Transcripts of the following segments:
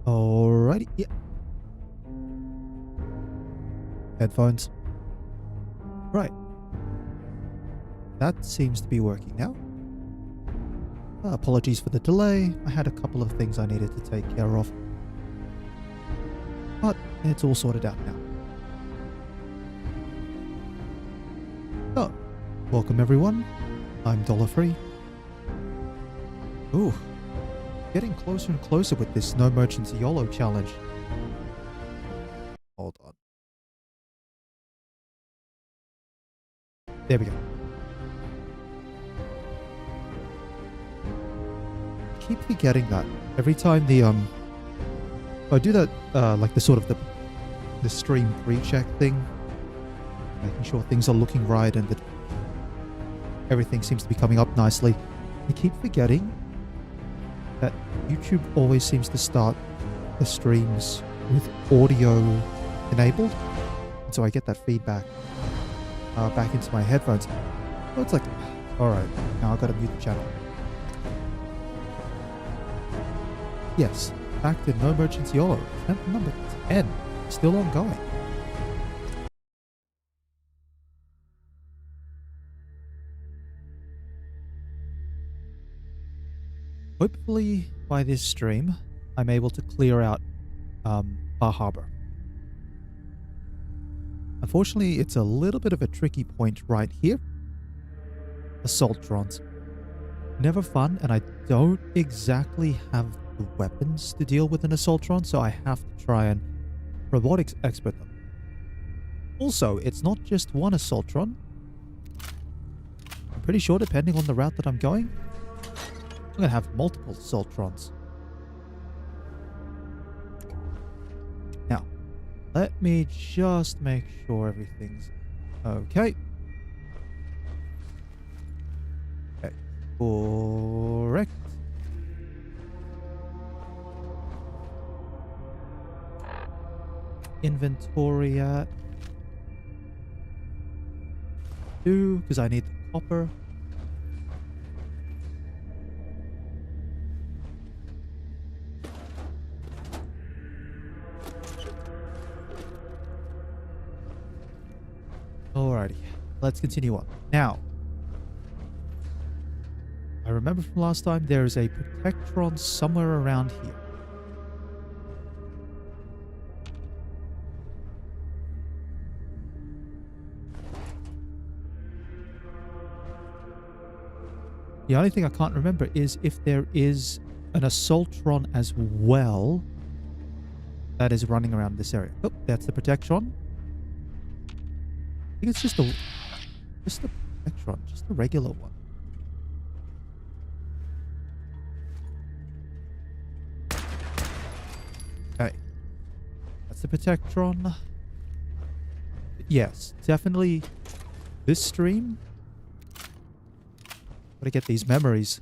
Alrighty, yeah. Headphones. Right. That seems to be working now. Apologies for the delay. I had a couple of things I needed to take care of. But it's all sorted out now. So, welcome everyone. I'm Dollar Free. Ooh. Getting closer and closer with this No Merchants YOLO challenge. Hold on. There we go. I keep forgetting that. Every time I do that, like the sort of the stream pre-check thing, making sure things are looking right and that everything seems to be coming up nicely. I keep forgetting that YouTube always seems to start the streams with audio enabled, and so I get that feedback back into my headphones. So it's like, alright, now I've got to mute the channel. Yes, back to No Merchants YOLO, attempt number 10, still ongoing. Hopefully, by this stream, I'm able to clear out Bar Harbor. Unfortunately, it's a little bit of a tricky point right here. Assaultrons. Never fun, and I don't exactly have the weapons to deal with an Assaultron, so I have to try and robotics expert them. Also, it's not just one Assaultron. I'm pretty sure, depending on the route that I'm going, I'm going to have multiple Assaultrons. Now, let me just make sure everything's okay. Okay, correct. Inventory at 2, because I need the copper. Alrighty, let's continue on. Now, I remember from last time there's a Protectron somewhere around here. The only thing I can't remember is if there is an Assaultron as well that is running around this area. Oh, that's the Protectron. I think it's just a Protectron, just a regular one. Okay. That's the Protectron. Yes, definitely this stream. Gotta get these memories.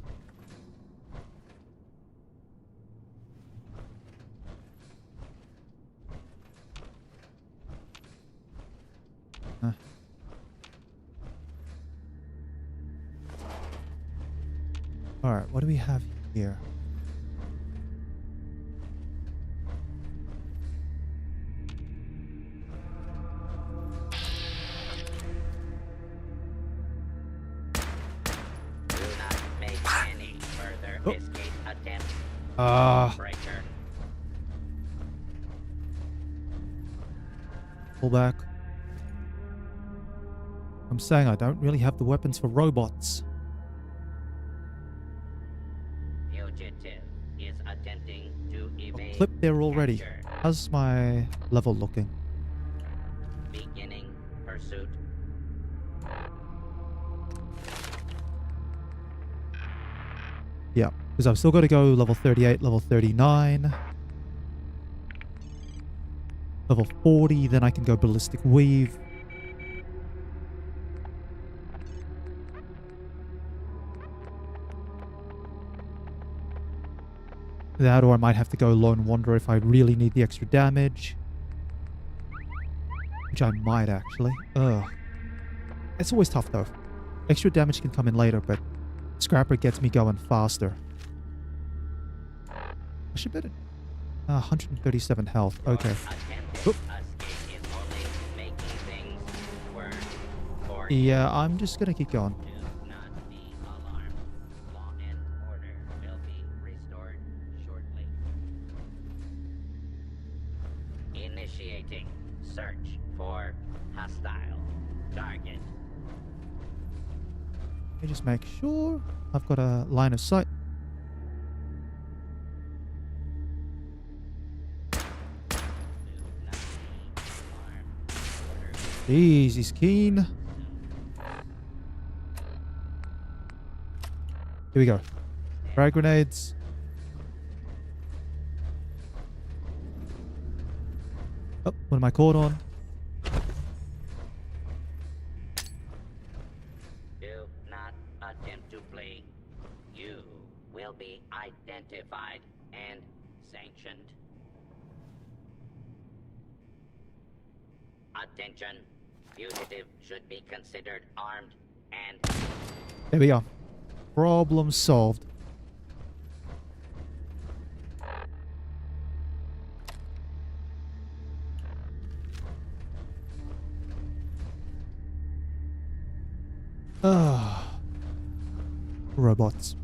Alright, what do we have here? Do not make any further escape attempts. Breaker. Pull back. I'm saying I don't really have the weapons for robots. Fugitive is attempting to evade. Clip there already. capture. How's my level looking? Beginning pursuit. Yeah, because I've still got to go level 38, level 39. Level 40, then I can go ballistic weave. That, or I might have to go Lone Wanderer if I really need the extra damage. Which I might, actually. Ugh. It's always tough, though. Extra damage can come in later, but Scrapper gets me going faster. I should better 137 health. Okay. Attempted Oop. escape is only making things worse for Yeah, I'm just gonna keep going. Do not be alarmed. Law and order will be restored shortly. Initiating search for hostile target. Let me just make sure I've got a line of sight. Do not be alarmed. Order Jeez, he's keen. Here we go. Frag grenades. Oh, what am I caught on? Do not attempt to flee. You will be identified and sanctioned. Attention. Fugitive should be considered armed and There we go. Problem solved. Ah, robots.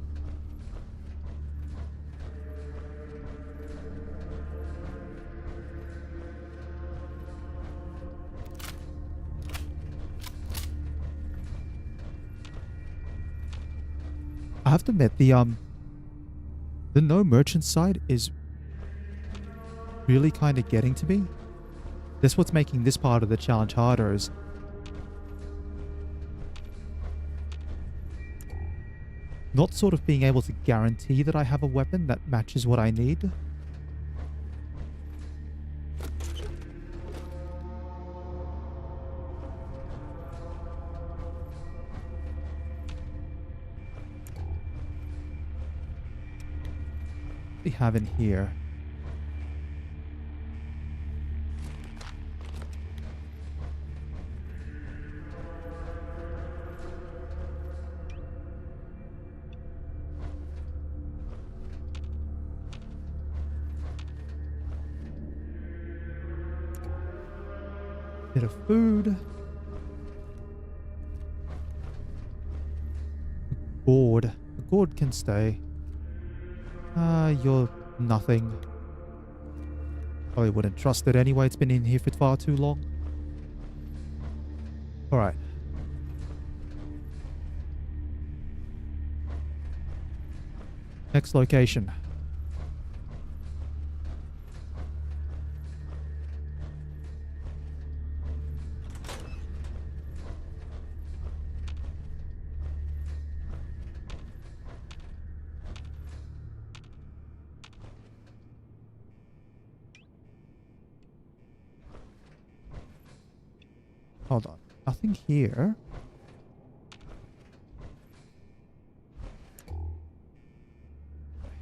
I have to admit, the no merchant side is really kind of getting to me. That's what's making this part of the challenge harder, is not sort of being able to guarantee that I have a weapon that matches what I need. What do we have in here? Bit of food. Gourd. The gourd can stay. You're nothing. Probably wouldn't trust it anyway. It's been in here for far too long. Alright. Next location. Hold on. Nothing here.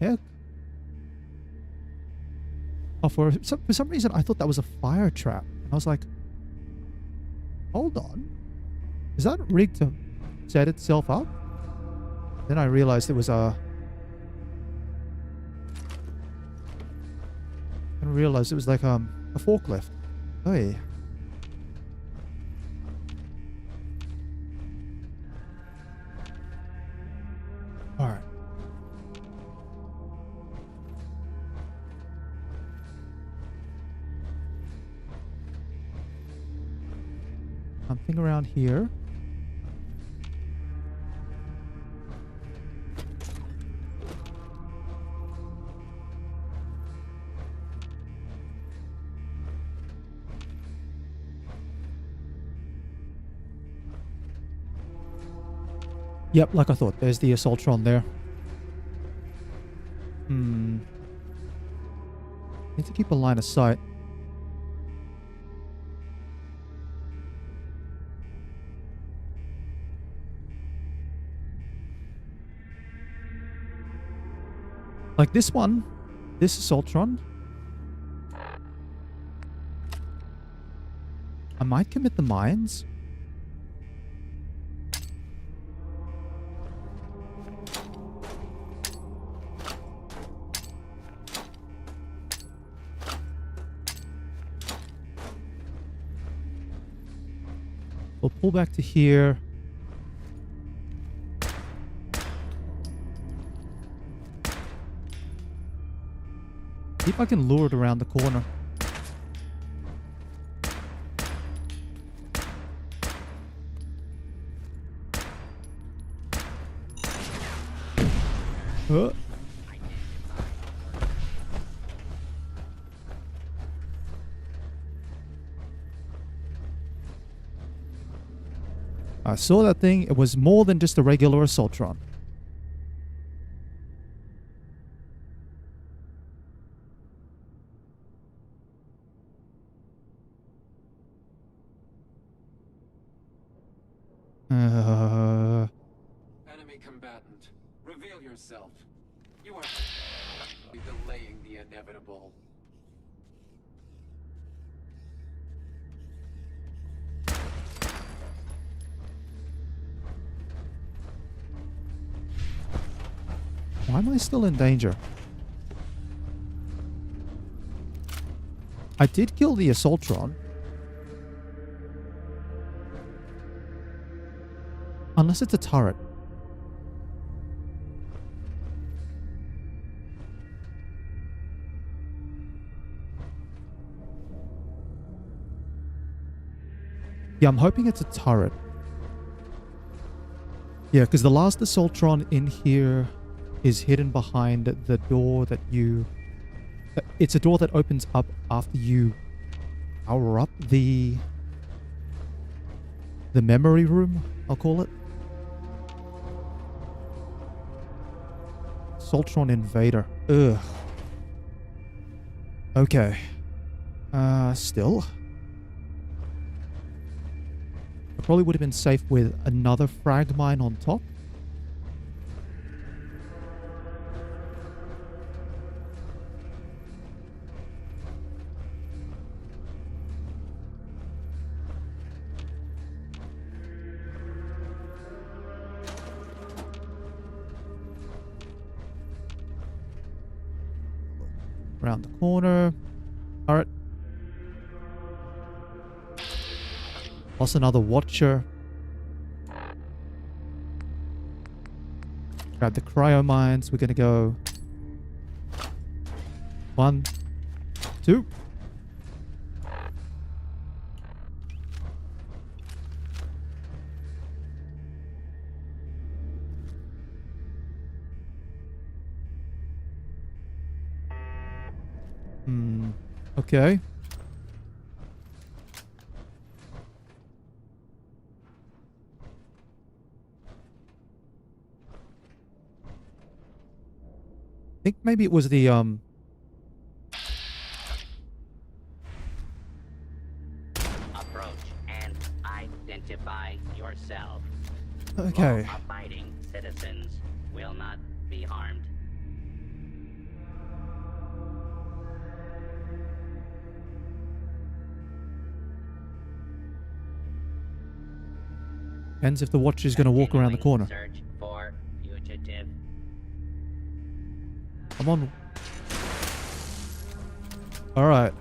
Heck? Oh, for some reason, I thought that was a fire trap. And I was like, hold on. Is that rigged to set itself up? Then I realized it was a... I realized it was like a forklift. Hey. Alright. Something around here. Yep, like I thought. There's the Assaultron there. Need to keep a line of sight. Like this one. This Assaultron. I might commit the mines. We'll pull back to here. See if I can lure it around the corner. I saw that thing. It was more than just a regular Assaultron. Enemy combatant, reveal yourself. You are delaying the inevitable. Why am I still in danger? I did kill the Assaultron. Unless it's a turret. Yeah, I'm hoping it's a turret. Yeah, because the last Assaultron in here is hidden behind the door that you... It's a door that opens up after you power up the memory room, I'll call it. Assaultron Invader. Ugh. Okay. Still. I probably would have been safe with another frag mine on top. Around the corner. Alright. Lost another watcher. Grab the cryo mines. We're gonna go 1, 2. Okay. I think maybe it was the Approach and identify yourself. okay. Law-abiding citizens will not be harmed. Depends if the watcher's gonna walk around the corner. Search for fugitive. Come on. Alright.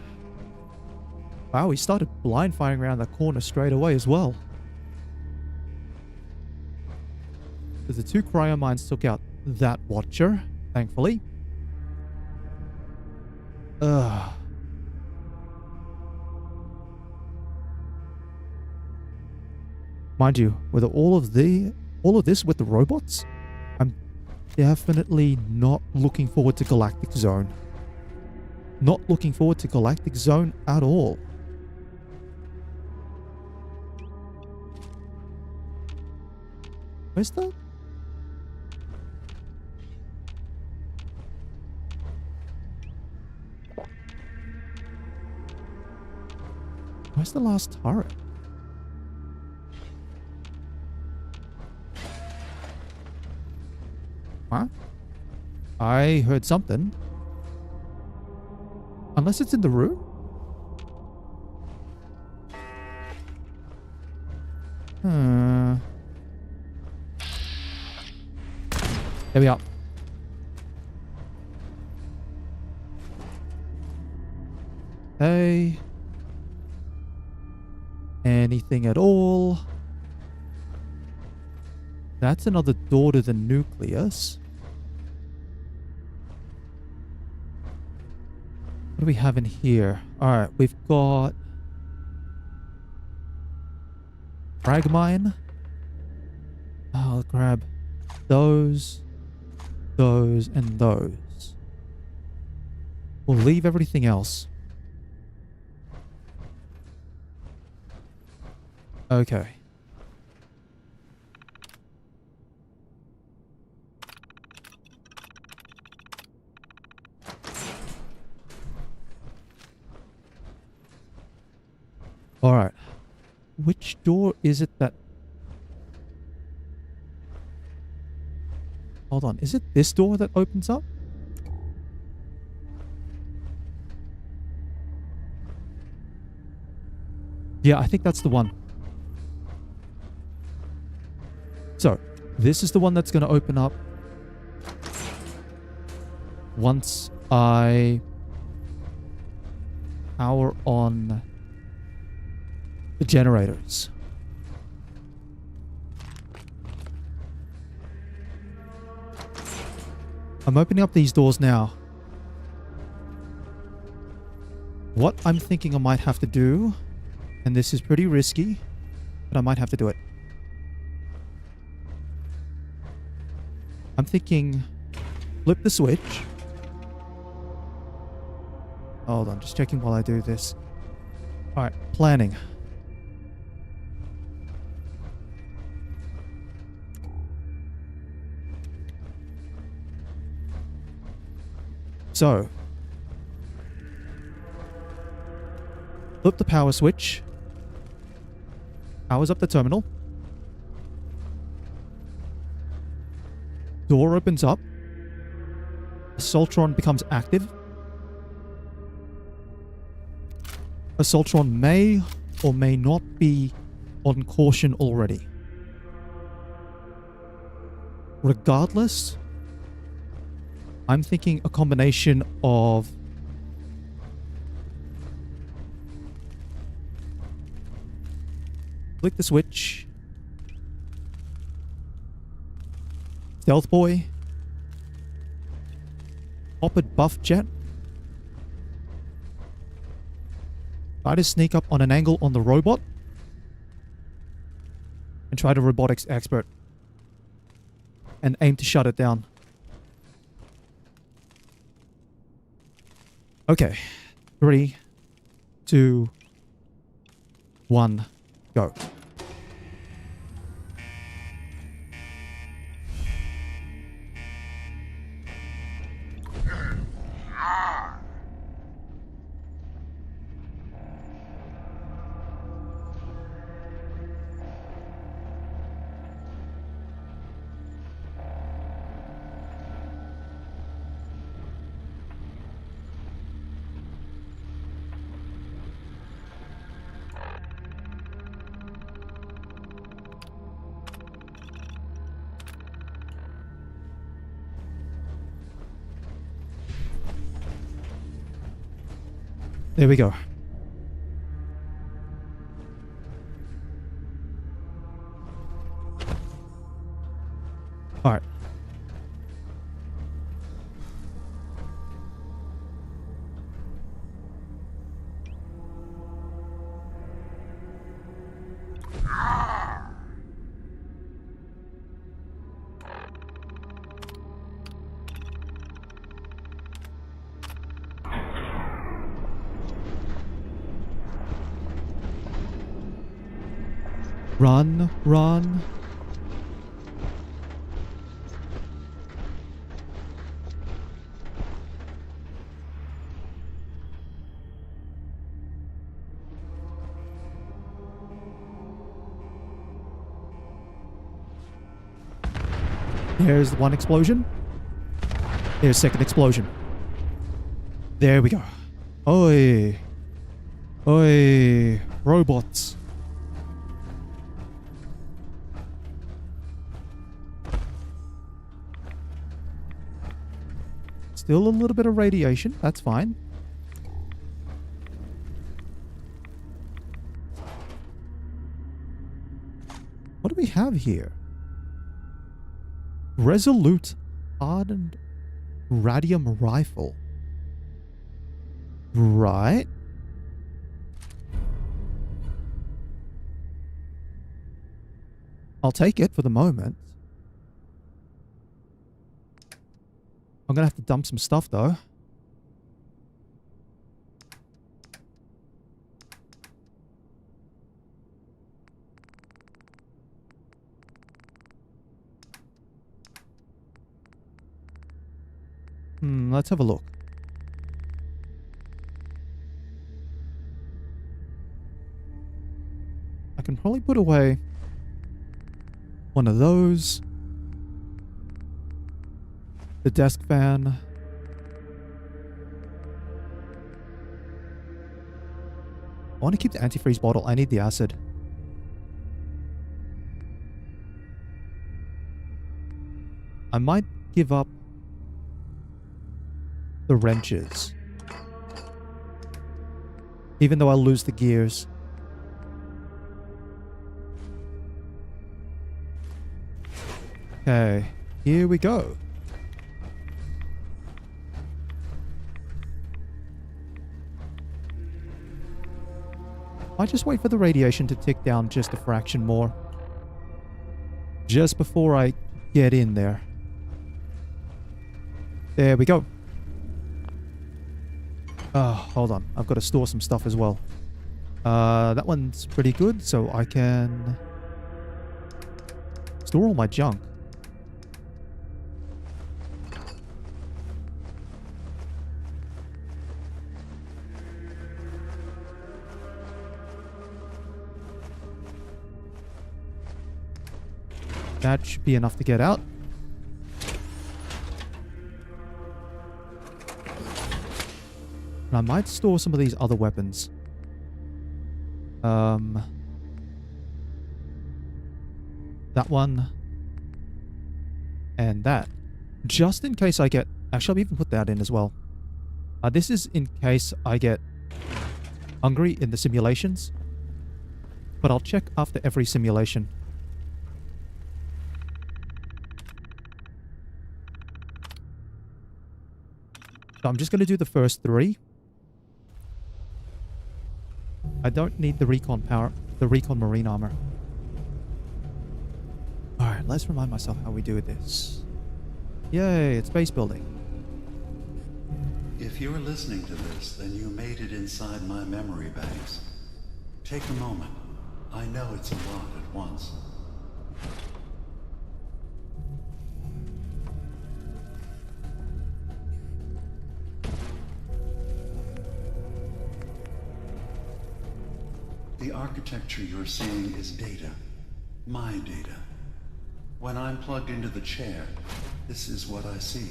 Wow, he started blind firing around the corner straight away as well. Because the 2 cryo mines took out that watcher, thankfully. Ugh. Mind you, with all of this with the robots, I'm definitely not looking forward to Galactic Zone. Not looking forward to Galactic Zone at all. Where's that? Where's the last turret? Huh? I heard something. Unless it's in the room? There we are. Hey. Anything at all? That's another door to the nucleus. What do we have in here? Alright, we've got frag mine. I'll grab those, and those. We'll leave everything else. Okay. Alright. Which door is it that... Hold on. Is it this door that opens up? Yeah, I think that's the one. So, this is the one that's going to open up once I power on the generators. I'm opening up these doors now. What I'm thinking I might have to do, and this is pretty risky, but I might have to do it. I'm thinking flip the switch. Hold on, just checking while I do this. Alright, planning. So, flip the power switch. Powers up the terminal. Door opens up. Assaultron becomes active. Assaultron may or may not be on caution already. Regardless, I'm thinking a combination of flick the switch, Stealth Boy, Hoppered Buff Jet, try to sneak up on an angle on the robot, and try to robotics expert and aim to shut it down. Okay. 3, 2, 1, go. There we go. All right. Run, run. There's one explosion. There's second explosion. There we go. Oi. Oi. Robots. Still a little bit of radiation. That's fine. What do we have here? Resolute hardened radium rifle. Right. I'll take it for the moment. I'm gonna have to dump some stuff though. Let's have a look. I can probably put away one of those. The desk fan. I want to keep the antifreeze bottle. I need the acid. I might give up the wrenches. Even though I'll lose the gears. Okay, here we go. I just wait for the radiation to tick down just a fraction more. Just before I get in there. There we go. Oh, hold on. I've got to store some stuff as well. That one's pretty good, so I can store all my junk. That should be enough to get out. And I might store some of these other weapons. That one. And that. Just in case I get... Actually, I'll even put that in as well. This is in case I get hungry in the simulations. But I'll check after every simulation. So I'm just going to do the first 3. I don't need the recon power, the recon marine armor. Alright, let's remind myself how we do this. Yay, it's base building. If you're listening to this, then you made it inside my memory banks. Take a moment. I know it's a lot at once. The architecture you're seeing is data. My data. When I'm plugged into the chair, this is what I see.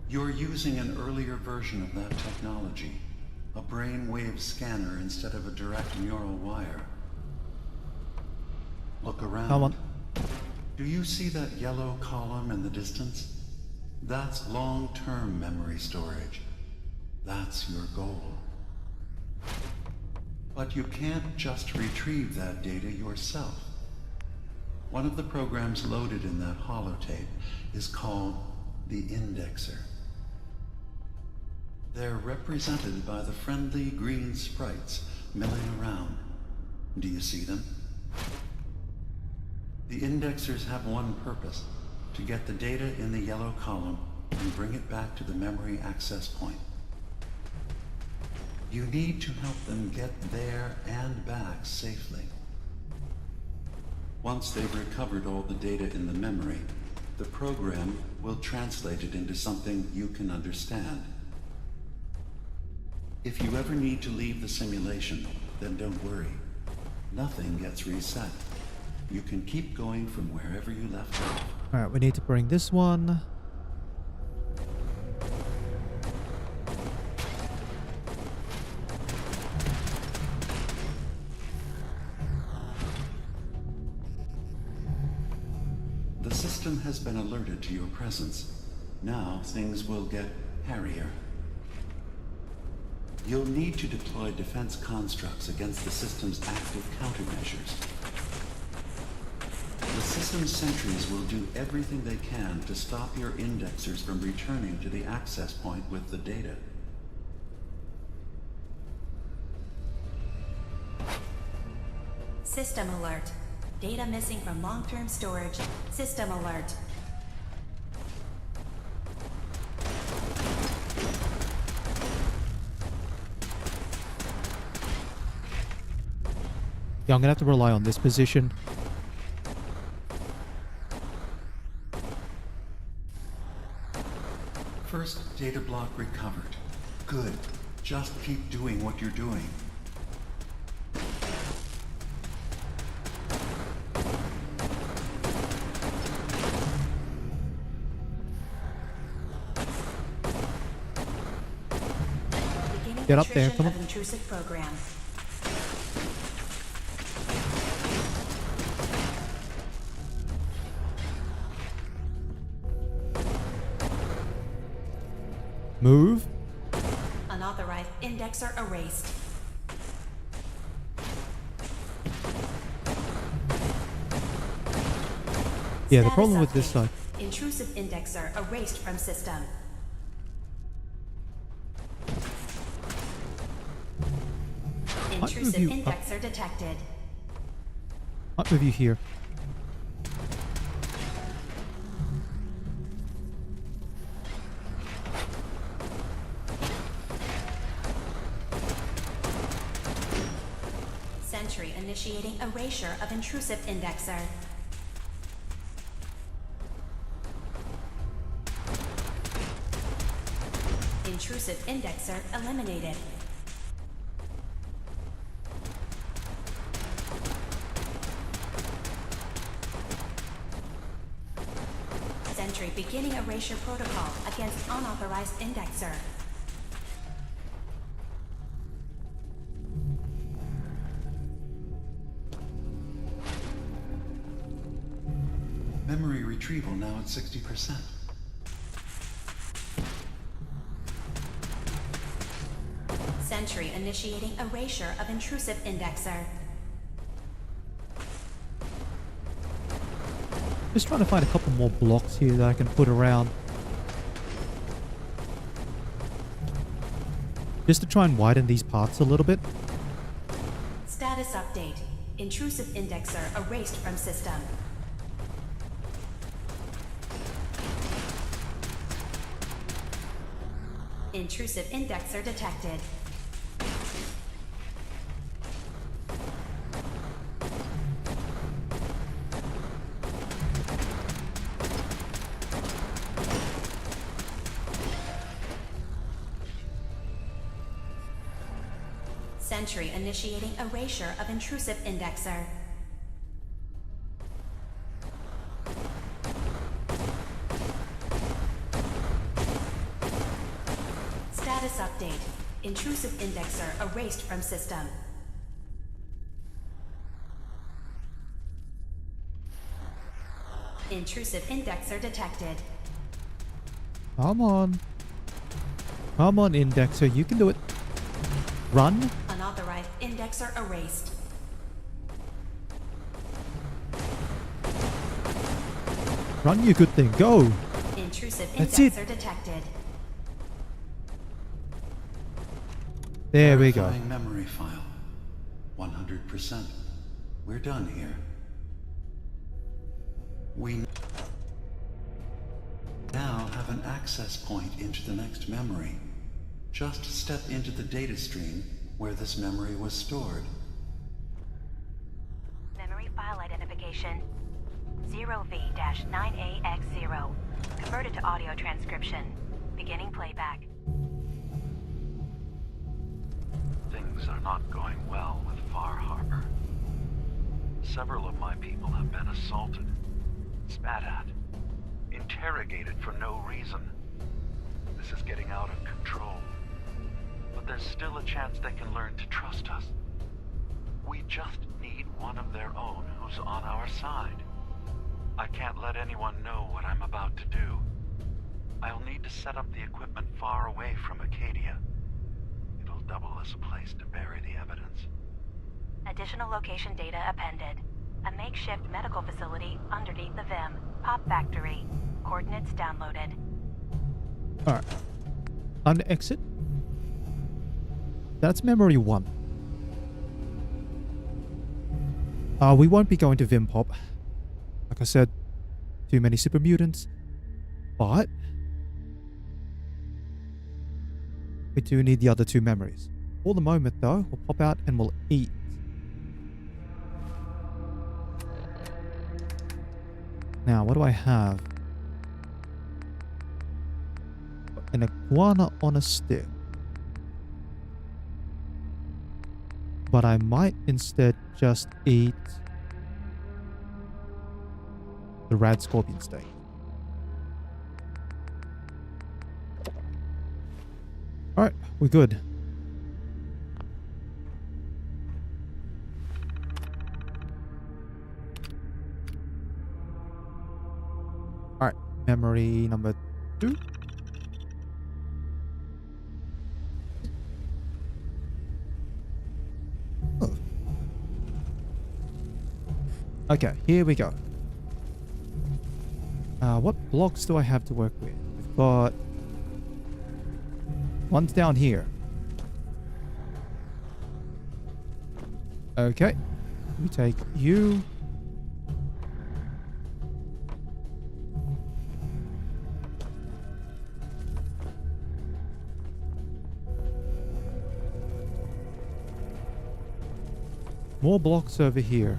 You're using an earlier version of that technology. A brainwave scanner instead of a direct neural wire. Look around. Come on. Do you see that yellow column in the distance? That's long-term memory storage. That's your goal. But you can't just retrieve that data yourself. One of the programs loaded in that holotape is called the indexer. They're represented by the friendly green sprites milling around. Do you see them? The indexers have one purpose: to get the data in the yellow column and bring it back to the memory access point. You need to help them get there and back safely. Once they've recovered all the data in the memory, the program will translate it into something you can understand. If you ever need to leave the simulation, then don't worry. Nothing gets reset. You can keep going from wherever you left off. Alright, we need to bring this one. The system has been alerted to your presence. Now things will get hairier. You'll need to deploy defense constructs against the system's active countermeasures. The System sentries will do everything they can to stop your indexers from returning to the access point with the data. System alert. Data missing from long-term storage. System alert. Yeah, I'm gonna have to rely on this position. First data block recovered. Good. Just keep doing what you're doing. Get up there, come on. Of intrusive program. Move. Unauthorized indexer erased. Yeah, the Status problem with this update. side. Intrusive indexer erased from system. Intrusive move you up. indexer detected. Might move you here. Sentry initiating erasure of intrusive indexer. Intrusive indexer eliminated. Sentry beginning erasure protocol against unauthorized indexer. Memory retrieval now at 60%. Sentry initiating erasure of intrusive indexer. Just trying to find a couple more blocks here that I can put around. Just to try and widen these paths a little bit. Status update. Intrusive indexer erased from system. Intrusive indexer detected. Sentry initiating erasure of intrusive indexer. Status update. Intrusive indexer erased from system. Intrusive indexer detected. Come on. Come on, indexer. You can do it. Run. Unauthorized indexer erased. Run, you good thing. Go. Intrusive That's it. indexer detected. There we go. Verifying memory file. 100%. We're done here. We now have an access point into the next memory. Just step into the data stream where this memory was stored. Memory file identification 0V-9AX0. Converted to audio transcription. Beginning playback. Things are not going well with Far Harbor. Several of my people have been assaulted, spat at, interrogated for no reason. This is getting out of control. But there's still a chance they can learn to trust us. We just need one of their own who's on our side. I can't let anyone know what I'm about to do. I'll need to set up the equipment far away from Acadia. It'll double as a place to bury the evidence. Additional location data appended. A makeshift medical facility underneath the VIM. Pop factory. Coordinates downloaded. Alright. Under exit. That's memory 1. We won't be going to Vim Pop. Like I said, too many super mutants. But we do need the other 2 memories. For the moment though, we'll pop out and we'll eat. Now, what do I have? An iguana on a stick. But I might instead just eat the rad scorpion steak. Alright, we're good. Alright, memory number 2. Oh. Okay, here we go. What blocks do I have to work with? We've got... one's down here. Okay. We take you. More blocks over here.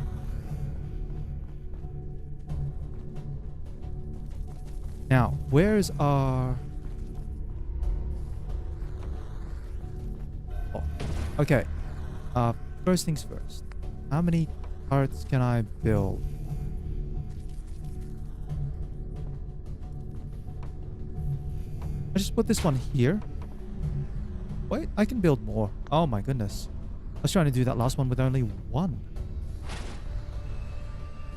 Now, where's our... oh, okay. First things first. How many parts can I build? I just put this one here. Wait, I can build more. Oh my goodness. I was trying to do that last one with only 1.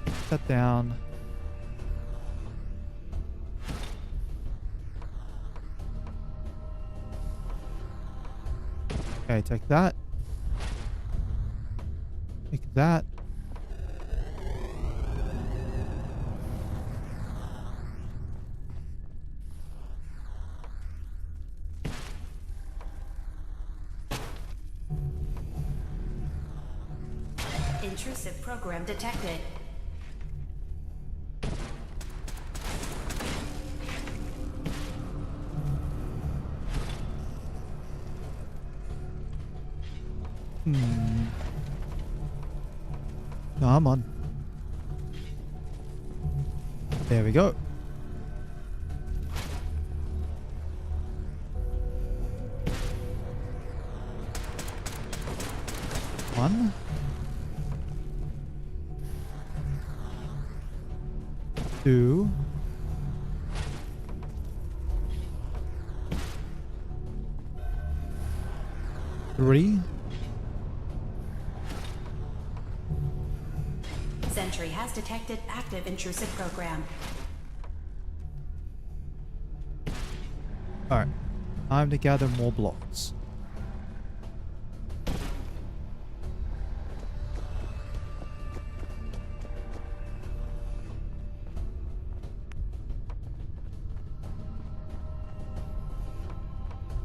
Put that down. Okay, take that. Take that. Intrusive program detected. Come on. There we go. One. Two. Three. Sentry has detected active intrusive program. Alright. Time to gather more blocks.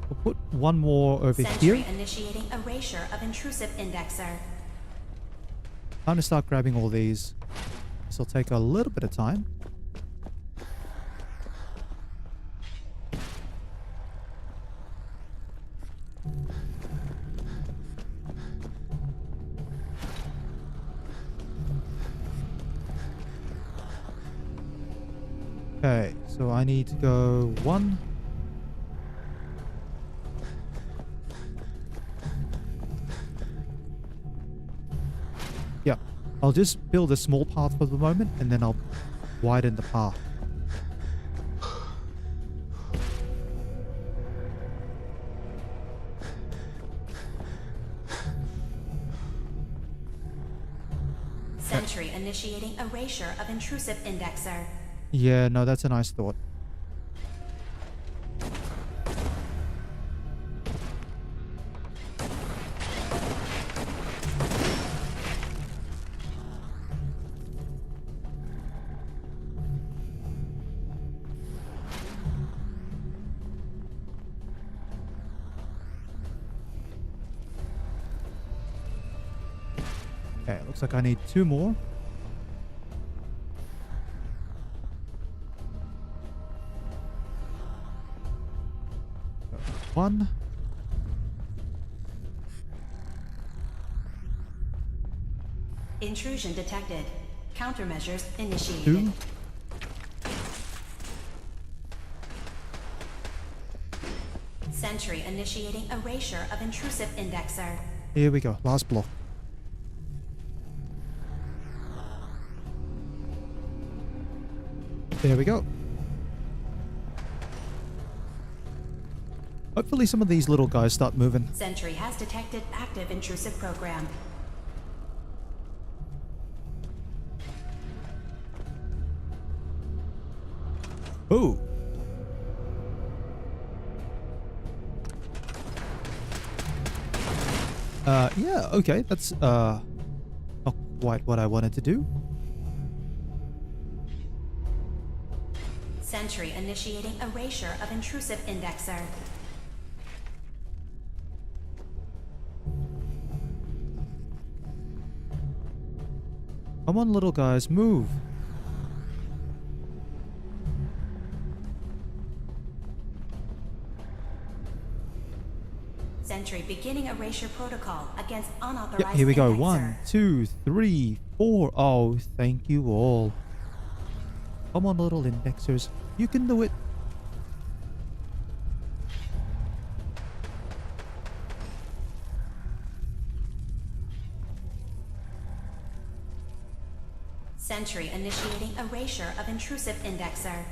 We'll put one more over Sentry here. initiating erasure of intrusive indexer. Time to start grabbing all these. This will take a little bit of time. Okay, so I need to go 1. Yeah, I'll just build a small path for the moment and then I'll widen the path. Sentry initiating erasure of intrusive indexer. Yeah, no, that's a nice thought. Okay, looks like I need 2 more. One. Intrusion detected. Countermeasures initiated. 2. Sentry initiating erasure of intrusive indexer. Here we go. Last block. There we go. Hopefully some of these little guys start moving. Sentry has detected active intrusive program. Oh. Yeah, okay. That's, not quite what I wanted to do. Sentry initiating erasure of intrusive indexer. Come on, little guys, move. Sentry beginning erasure protocol against unauthorized Yep, here we go. indexer. 1, 2, 3, 4. Oh, thank you all. Come on, little indexers. You can do it. Sentry initiating erasure of intrusive indexer.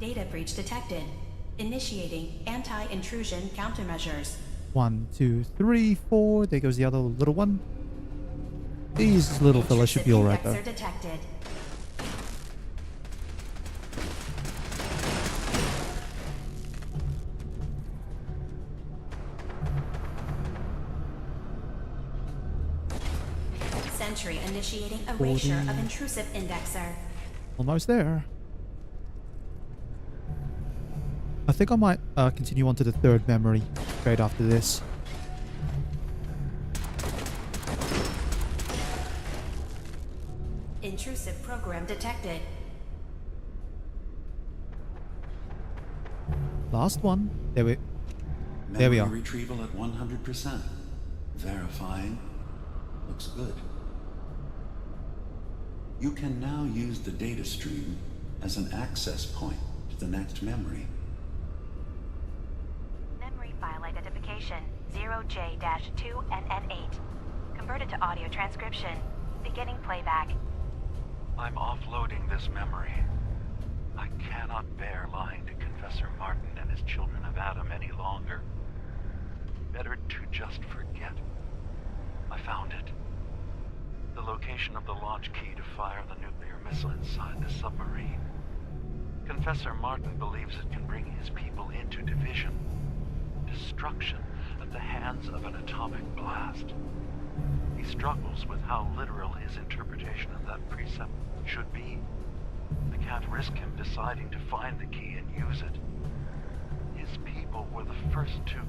Data breach detected. Initiating anti-intrusion countermeasures. 1, 2, 3, 4. There goes the other little one. These little fellas should be alright though. Indexer detected. Sentry initiating erasure 40. of intrusive indexer. Almost there. I think I might continue on to the 3rd memory straight after this. Intrusive program detected. Last one. There we Memory are. retrieval at 100%. Verifying. Looks good. You can now use the data stream as an access point to the next memory. Memory file identification 0J-2NN8. Converted to audio transcription. Beginning playback. I'm offloading this memory. I cannot bear lying to Confessor Martin and his children of Adam any longer. Better to just forget. I found it. The location of the launch key to fire the nuclear missile inside the submarine. Confessor Martin believes it can bring his people into division, destruction at the hands of an atomic blast. He struggles with how literal his interpretation of that precept should be. I can't risk him deciding to find the key and use it. His people were the first to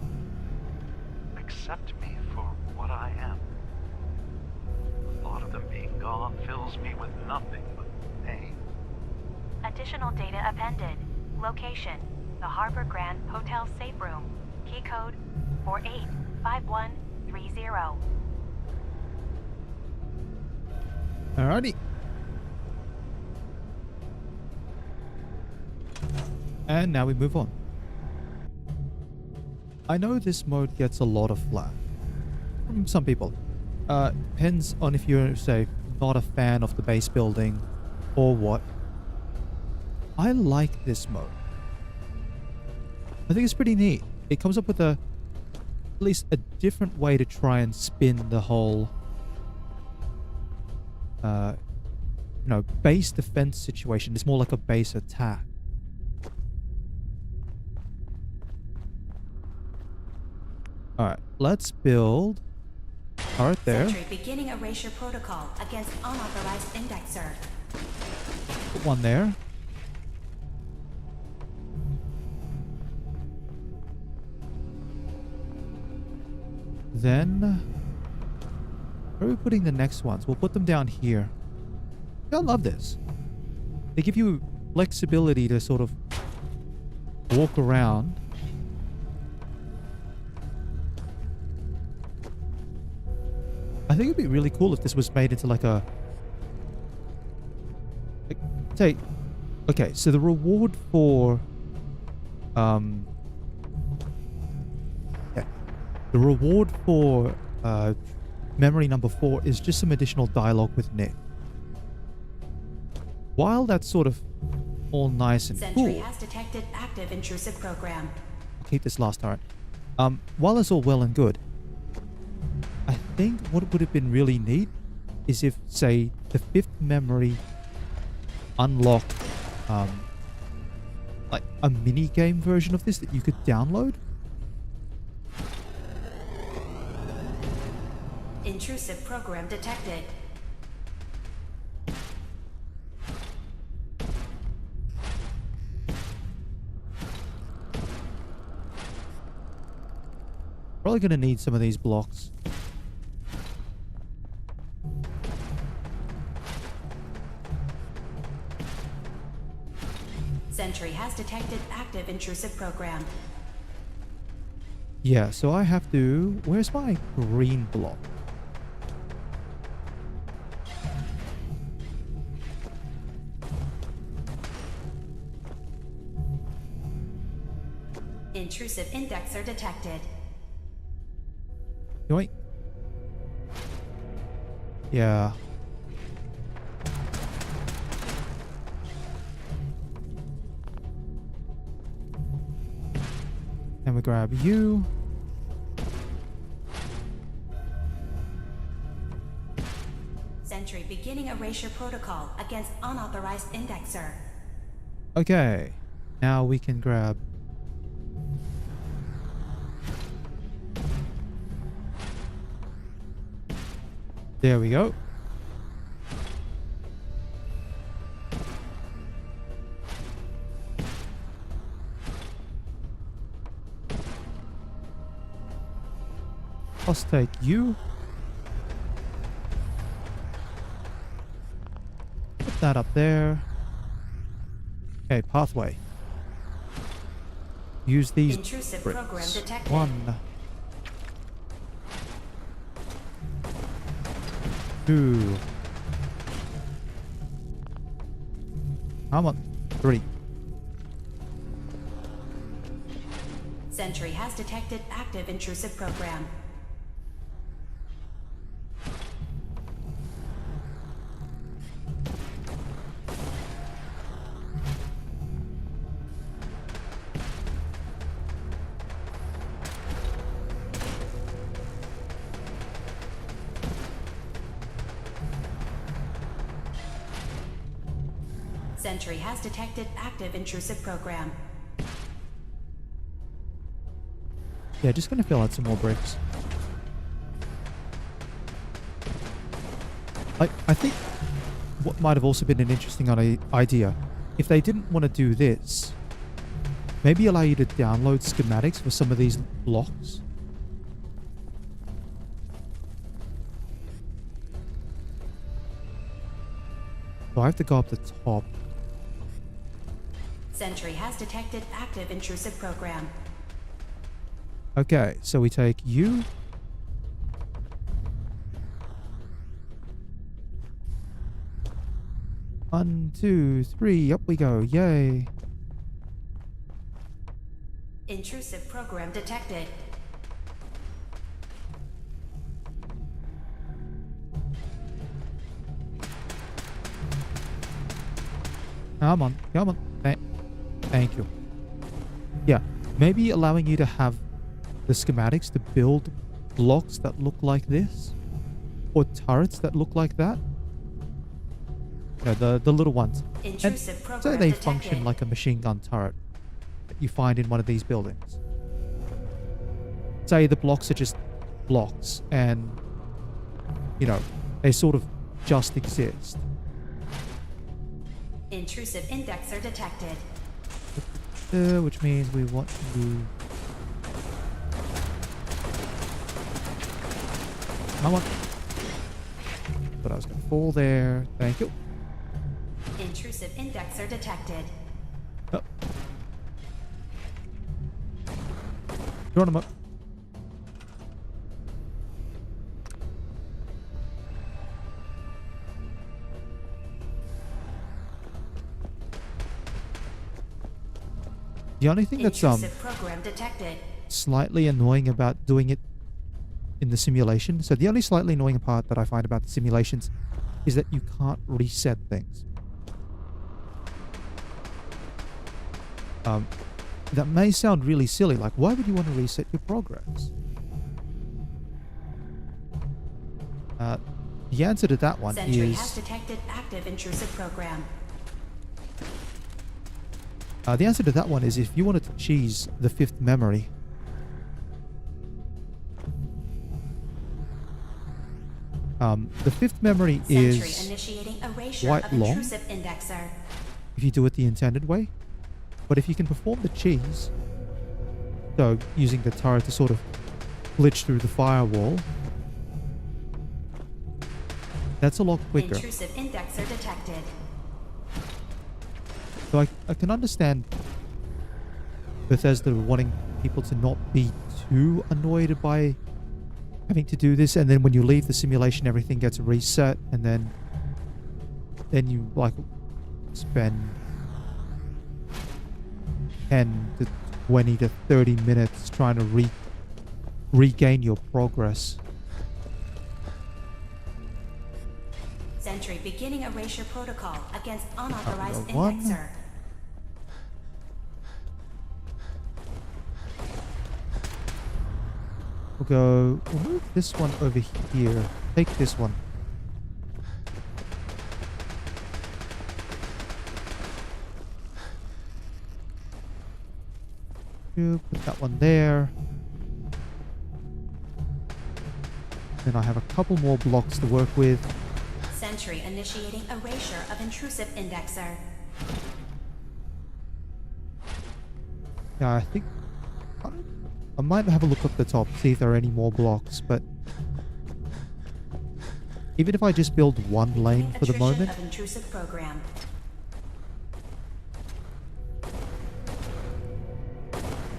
accept me for what I am. The thought of them being gone fills me with nothing but pain. Additional data appended. Location: the Harbor Grand Hotel Safe Room. Key code 485130. Alrighty. And now we move on. I know this mode gets a lot of flack from some people. Depends on if you're, say, not a fan of the base building or what. I like this mode. I think it's pretty neat. It comes up with at least a different way to try and spin the whole base defense situation. It's more like a base attack. Alright, let's build right there. Sentry beginning erasure protocol against unauthorized indexer. Put one there. Then, where are we putting the next ones? We'll put them down here. I love this. They give you flexibility to sort of walk around. I think it'd be really cool if this was made into like a... Like, say, okay, so the reward for... yeah. The reward for memory number 4 is just some additional dialogue with Nick. While that's sort of all nice and Sentry cool... has detected active intrusive program. I'll keep this last turret. While that's all well and good, I think what would have been really neat is if, say, the 5th memory unlocked like a mini game version of this that you could download. Intrusive program detected. Probably going to need some of these blocks. Sentry has detected active intrusive program. Yeah, so I have to... Where's my green block? Intrusive indexer detected. Yoink. Yeah. And we grab you. Sentry beginning erasure protocol against unauthorized indexer. Okay. Now we can grab... There we go. Let's take you. Put that up there. Okay, pathway. Use these Intrusive bricks. program detected. 1, 2. Come on. 3. Sentry has detected active intrusive program. Sentry has detected active intrusive program. Yeah, just gonna fill out some more bricks. I think what might have also been an interesting idea, if they didn't want to do this, maybe allow you to download schematics for some of these blocks. So I have to go up the top. Sentry has detected active intrusive program. Okay, so we take you. One, 2, 3, up we go, yay. Intrusive program detected. Come on, come on. Thank you. Yeah, maybe allowing you to have the schematics to build blocks that look like this, or turrets that look like that. Yeah, the little ones. Intrusive And program so they detected. function like a machine gun turret that you find in one of these buildings. Say the blocks are just blocks, and you know they sort of just exist. Intrusive indexer detected. Which means we want to Come on. But I was going to fall there. Thank you. Intrusive indexer detected. Oh. Drawn him up. The only thing that's Intrusive program detected. slightly annoying about doing it in the simulation, so the only slightly annoying part that I find about the simulations is that you can't reset things. That may sound really silly, like why would you want to reset your progress? The answer to that one Sentry has is... detected active intrusive program. the answer to that one is if you wanted to cheese the 5th memory, the 5th memory Sentry is initiating erasure quite of long intrusive indexer. if you do it the intended way. But if you can perform the cheese, so using the turret to sort of glitch through the firewall, that's a lot quicker. Intrusive indexer detected. So I can understand Bethesda wanting people to not be too annoyed by having to do this, and then when you leave the simulation everything gets reset, and then you like spend 10 to 20 to 30 minutes trying to regain your progress. Sentry beginning erasure protocol against unauthorized one. indexer. We'll move this one over here. Take this one. You put that one there. Then I have a couple more blocks to work with. Sentry initiating erasure of intrusive indexer. Yeah, I think I might have a look up the top, see if there are any more blocks, but even if I just build one lane for the Attrition moment, of intrusive program.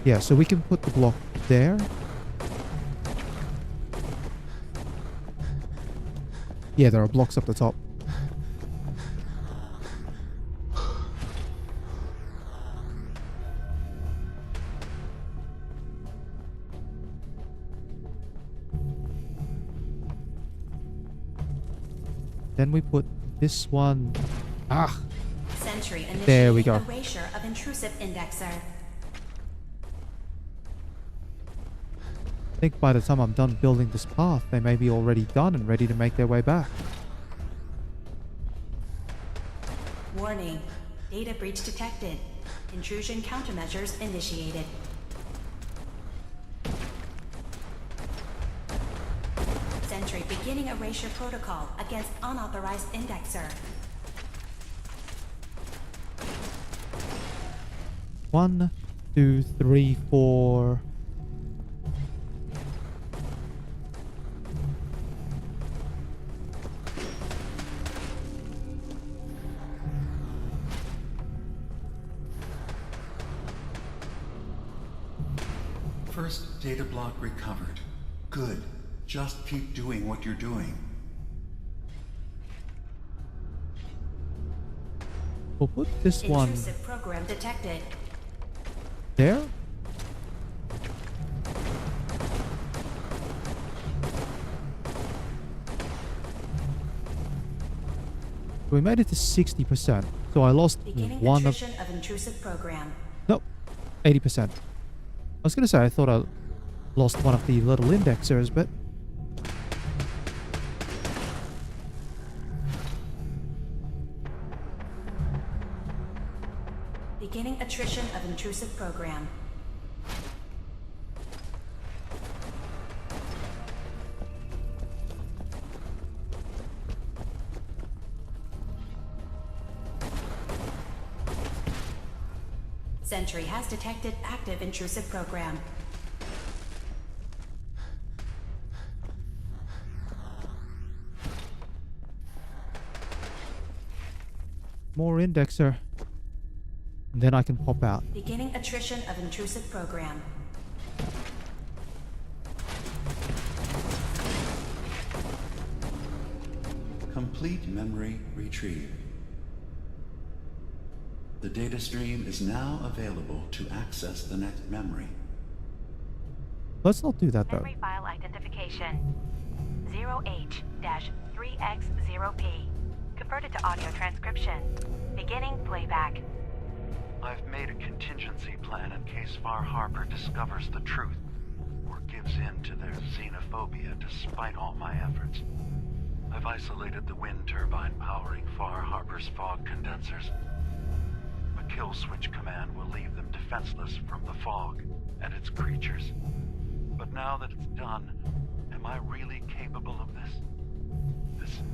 yeah, so we can put the block there. Yeah, there are blocks up the top. Then we put this one. Ah, Sentry initiating there we go. erasure of intrusive indexer. I think by the time I'm done building this path, they may be already done and ready to make their way back. Warning. Data breach detected. Intrusion countermeasures initiated. Sentry beginning erasure protocol against unauthorized indexer. 1, 2, 3, 4. First data block recovered. Good. Just keep doing what you're doing. We'll put this one Intrusive program detected. there. We made it to 60%, so I lost Beginning one of... attrition of intrusive program. No, 80%. I was going to say I thought I lost one of the little indexers, but... Beginning attrition of intrusive program. Sentry has detected active intrusive program. more indexer. And then I can pop out. Beginning attrition of intrusive program. Complete memory retrieved. The data stream is now available to access the next memory. Let's not do that though. Memory file identification 0H-3X0P. Converted to audio transcription. Beginning playback. I've made a contingency plan in case Far Harbor discovers the truth or gives in to their xenophobia despite all my efforts. I've isolated the wind turbine powering Far Harbor's fog condensers. A kill switch command will leave them defenseless from the fog and its creatures. But now that it's done, am I really capable of this? This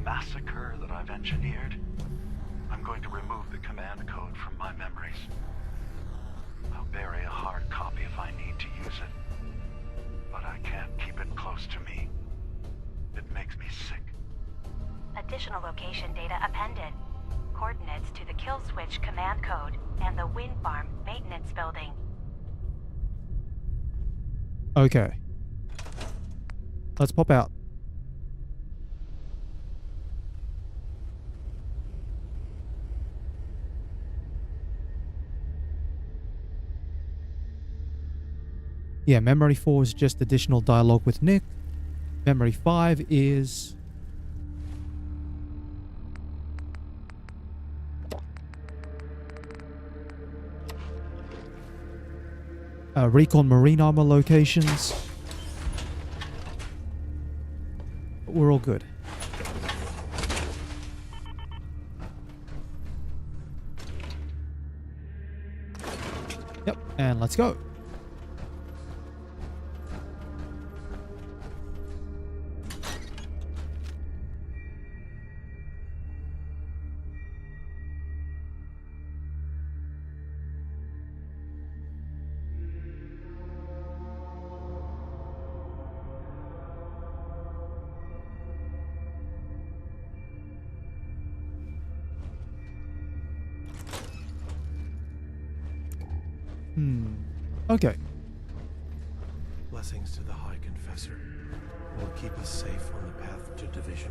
massacre that I've engineered? I'm going to remove the command code from my memories. I'll bury a hard copy if I need to use it. But I can't keep it close to me. It makes me sick. Additional location data appended. Coordinates to the kill switch command code and the wind farm maintenance building. Okay. Let's pop out. Yeah, memory 4 is just additional dialogue with Nick. Memory 5 is... recon marine armor locations. But we're all good. Yep, and let's go. Okay. Blessings to the High Confessor. Will it keep us safe on the path to division?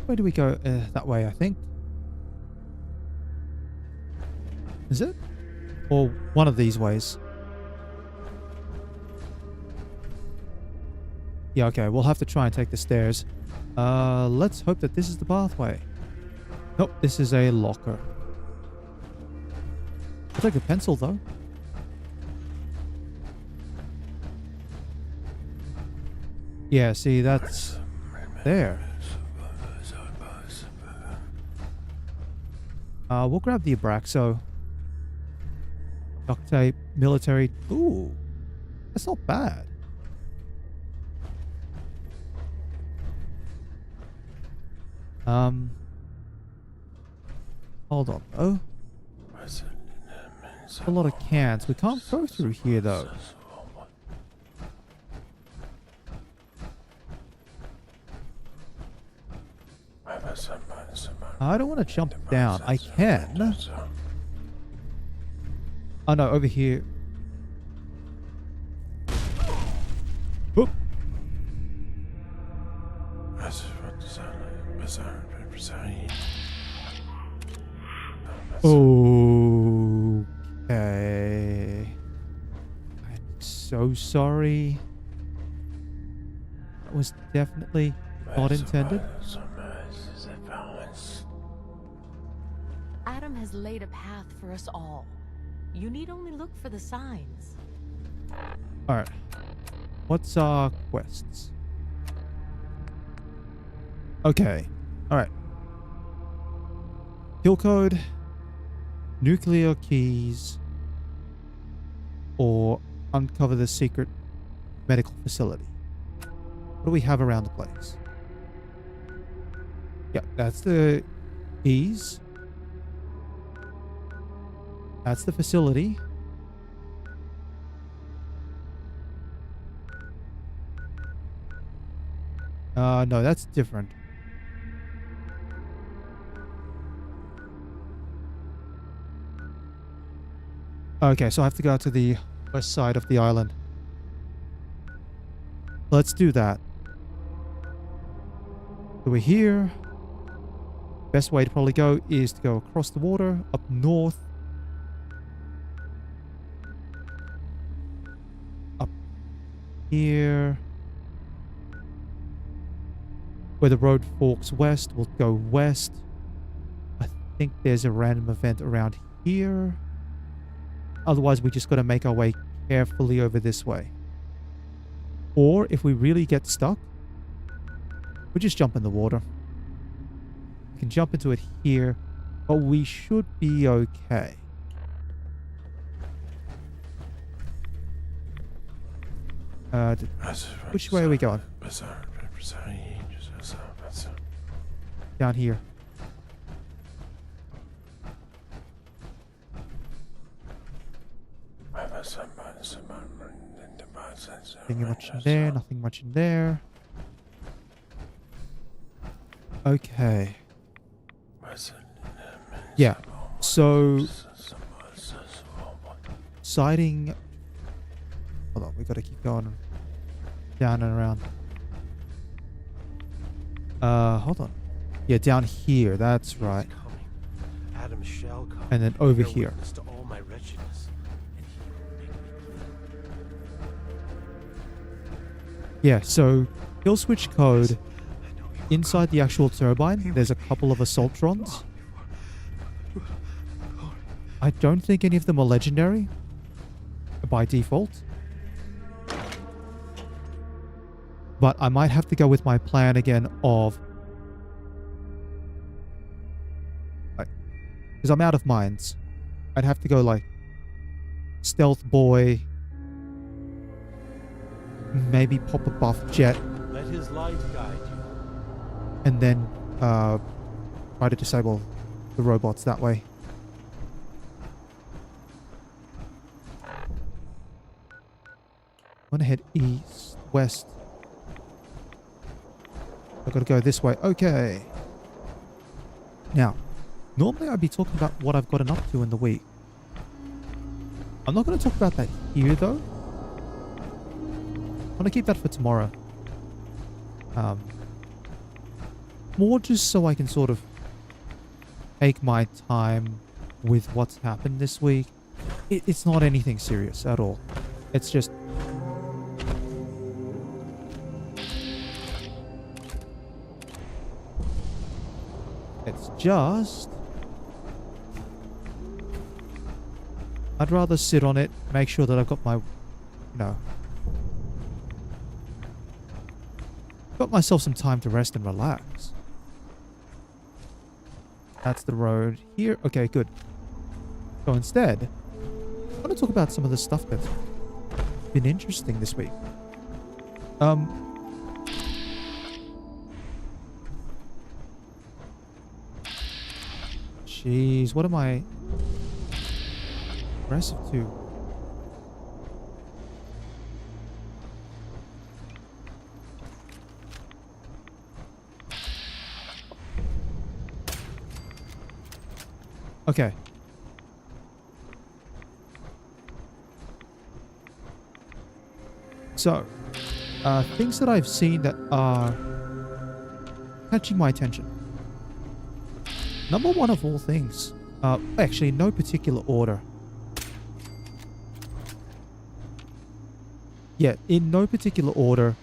Where do we go? That way, I think. Is it? Or one of these ways? Yeah, okay. We'll have to try and take the stairs. Let's hope that this is the pathway. Nope, this is a locker. I'll take a pencil, though. Yeah, see, that's there. We'll grab the Abraxo. Duct tape, military. Ooh, that's not bad. Hold on, though. A lot of cans. We can't go through here, though. I don't want to jump down. I can. Oh no, over here. Whoop. Okay. I'm so sorry. That was definitely not intended. Adam has laid a path for us all. You need only look for the signs. Alright. What's our quests? Okay. Alright. Kill code, nuclear keys, or uncover the secret medical facility. What do we have around the place? Yep, that's the keys. That's the facility. No, that's different. Okay, so I have to go to the west side of the island. Let's do that. So we're here. Best way to probably go is to go across the water, up north. Up here. Where the road forks west, we'll go west. I think there's a random event around here. Otherwise, we just got to make our way carefully over this way. Or if we really get stuck, we'll just jump in the water. We can jump into it here, but we should be okay. Which way are we going? Down here. Nothing much in there, nothing much in there. Okay. Yeah, so sighting. Hold on, we gotta keep going down and around. Hold on. Yeah, down here, that's right. Adam's shall come. And then over Bear here. witness to all my wretchedness, and he will make me clean. Yeah, so kill switch code inside the actual turbine. There's a couple of assaultrons. I don't think any of them are legendary by default. But I might have to go with my plan again of... Because I'm out of mines. I'd have to go like... Stealth boy. Maybe pop a buff jet. Let his light guide you. And then try to disable the robots that way. I'm gonna head east, west. I've got to go this way. Okay. Now, normally I'd be talking about what I've gotten up to in the week. I'm not going to talk about that here, though. I'm going to keep that for tomorrow. More just so I can sort of take my time with what's happened this week. It's not anything serious at all. It's just... I'd rather sit on it, make sure that I've got my, got myself some time to rest and relax. That's the road here. Okay, good. So instead, I want to talk about some of the stuff that's been interesting this week. Jeez, what am I aggressive to? Okay. So, things that I've seen that are catching my attention. Number one of all things, actually no particular order. Yeah, in no particular order.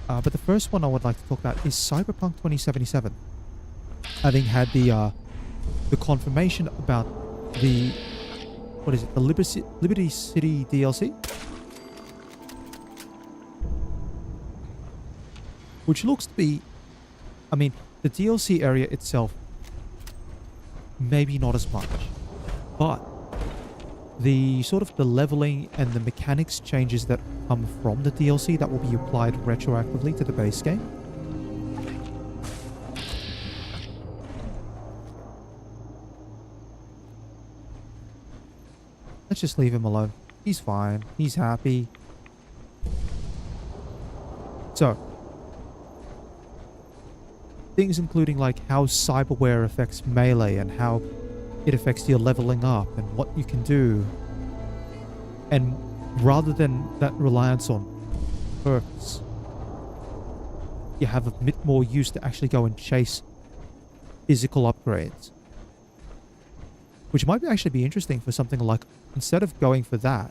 But the first one I would like to talk about is Cyberpunk 2077. Having had the confirmation about the, what is it, the Liberty City DLC? Which looks to be, I mean, the DLC area itself, maybe not as much, but the sort of the leveling and the mechanics changes that come from the DLC that will be applied retroactively to the base game. Let's just leave him alone. He's fine. He's happy. So, things including like how cyberware affects melee and how it affects your leveling up and what you can do. And rather than that reliance on perks, you have a bit more use to actually go and chase physical upgrades. Which might actually be interesting for something like, instead of going for that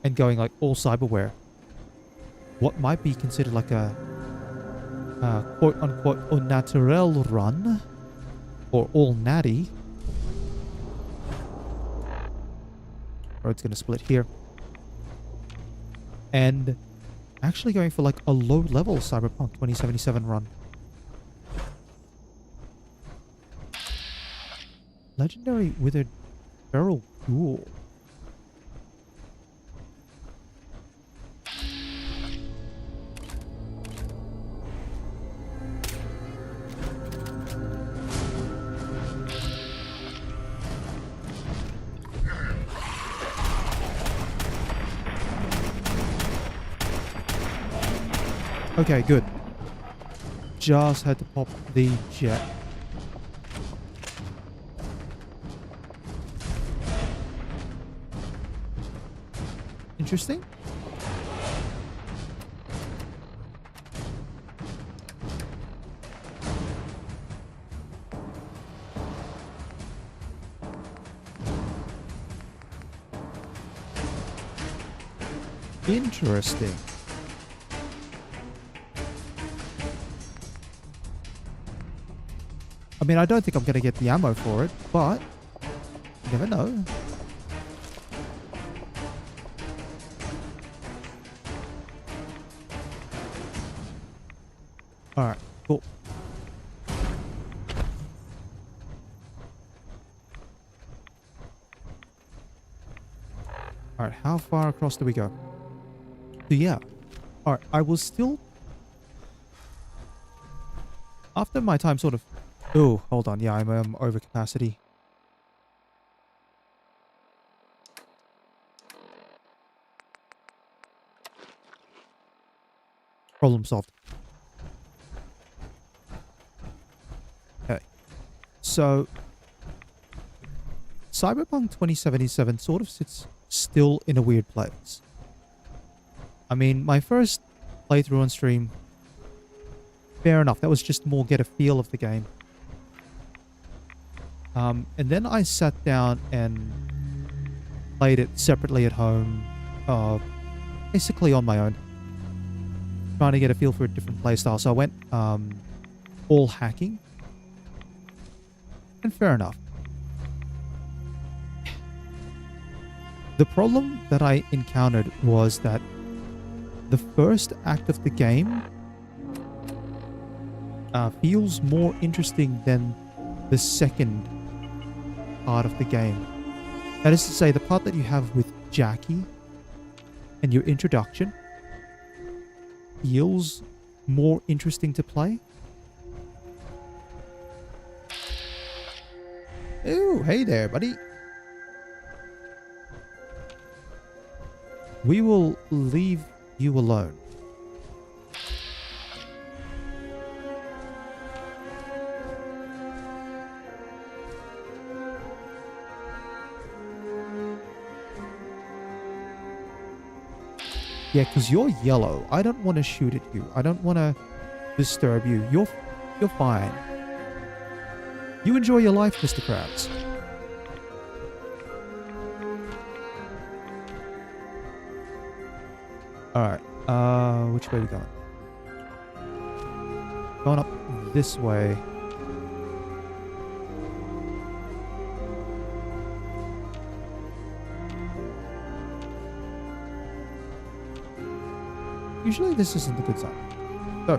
and going like all cyberware, what might be considered like a quote-unquote au naturel run, or all natty. Road's going to split here. And actually going for like a low-level Cyberpunk 2077 run. Legendary Withered Feral Ghoul. Okay, good. Just had to pop the jet. Interesting. Interesting. I mean, I don't think I'm going to get the ammo for it, but you never know. Alright, cool. Alright, how far across do we go? So yeah. Alright, I will still... After my time sort of... Oh, hold on. Yeah, I'm over capacity. Problem solved. Okay. So, Cyberpunk 2077 sort of sits still in a weird place. I mean, my first playthrough on stream, fair enough. That was just more get a feel of the game. And then I sat down and played it separately at home, basically on my own, trying to get a feel for a different playstyle. So I went all hacking, and fair enough. The problem that I encountered was that the first act of the game feels more interesting than the second part of the game. That is to say, the part that you have with Jackie and your introduction feels more interesting to play. Oh, hey there, buddy. We will leave you alone. Yeah, because you're yellow. I don't want to shoot at you. I don't want to disturb you. You're fine. You enjoy your life, Mr. Krabs. Alright. Which way are we going? Going up this way. Usually this isn't a good sign. So,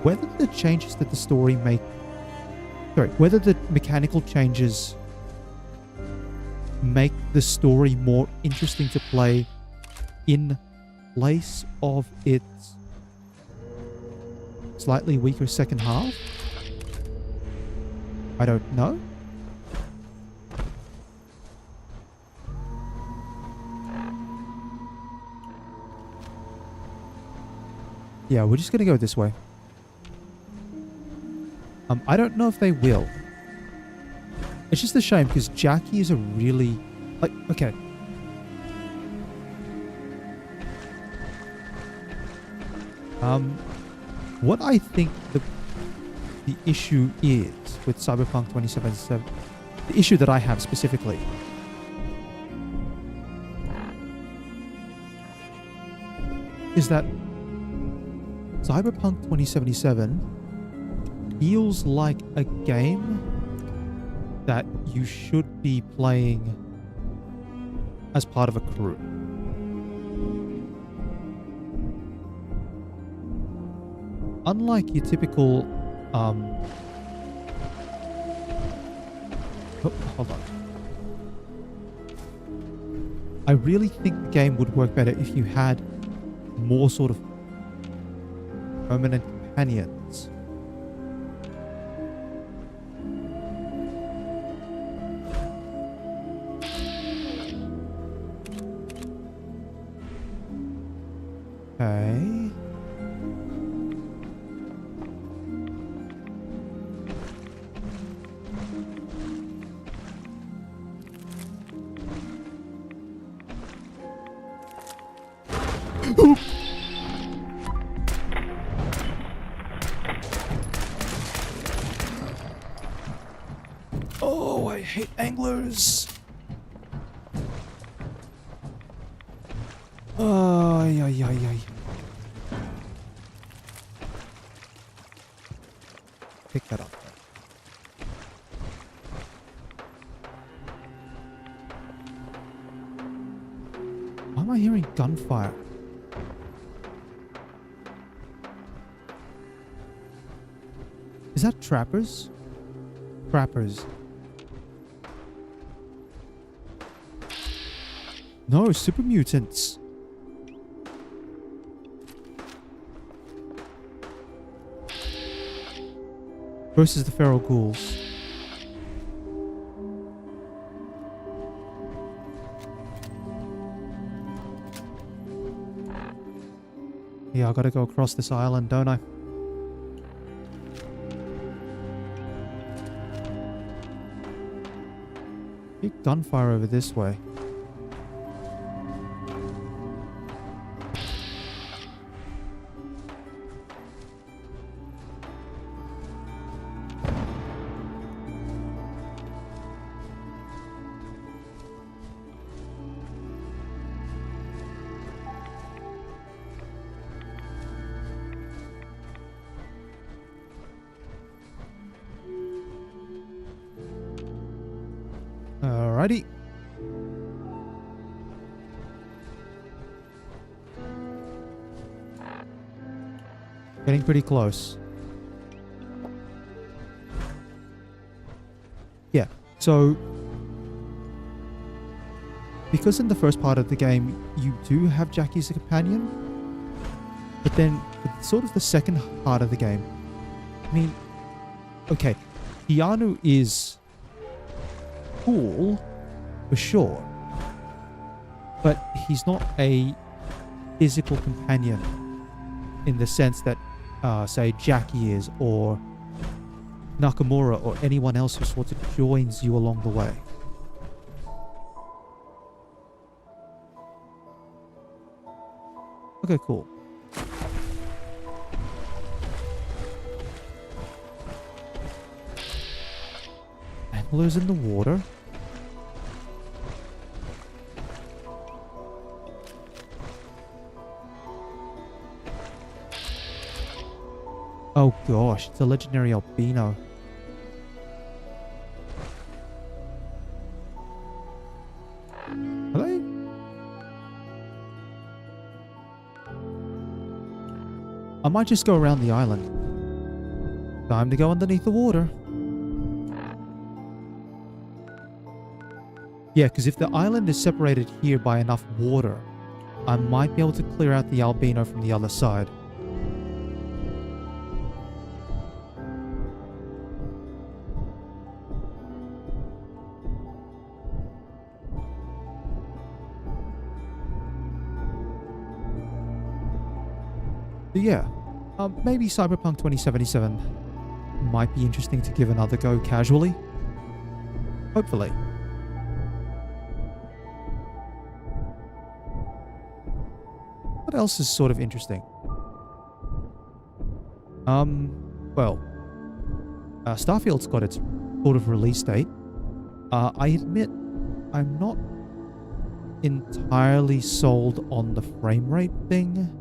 whether the changes that the story make... Sorry, whether the mechanical changes make the story more interesting to play in place of its slightly weaker second half, I don't know. Yeah, we're just gonna go this way. I don't know if they will. It's just a shame because Jackie is a really... Like, okay. What I think the issue is with Cyberpunk 2077, the issue that I have specifically, is that Cyberpunk 2077 feels like a game that you should be playing as part of a crew. Unlike your typical, oh, hold on. I really think the game would work better if you had more sort of permanent companions. Okay. Oh, I hate anglers. Ay, ay, ay, ay. Pick that up. Why am I hearing gunfire? Is that trappers? Trappers. No, super mutants. Versus the feral ghouls. Yeah, I gotta go across this island, don't I? Big gunfire over this way. Alrighty. Getting pretty close. Yeah, so because in the first part of the game you do have Jackie as a companion, but then sort of the second part of the game, I mean, okay, Keanu is cool for sure, but he's not a physical companion in the sense that say Jackie is, or Nakamura, or anyone else who sort of joins you along the way. Okay, cool. Anglers in the water. Oh gosh, it's a legendary albino. Are they? I might just go around the island. Time to go underneath the water. Yeah, because if the island is separated here by enough water, I might be able to clear out the albino from the other side. But yeah, maybe Cyberpunk 2077 might be interesting to give another go casually. Hopefully. What else is sort of interesting? Well, Starfield's got its sort of release date. I admit I'm not entirely sold on the frame rate thing.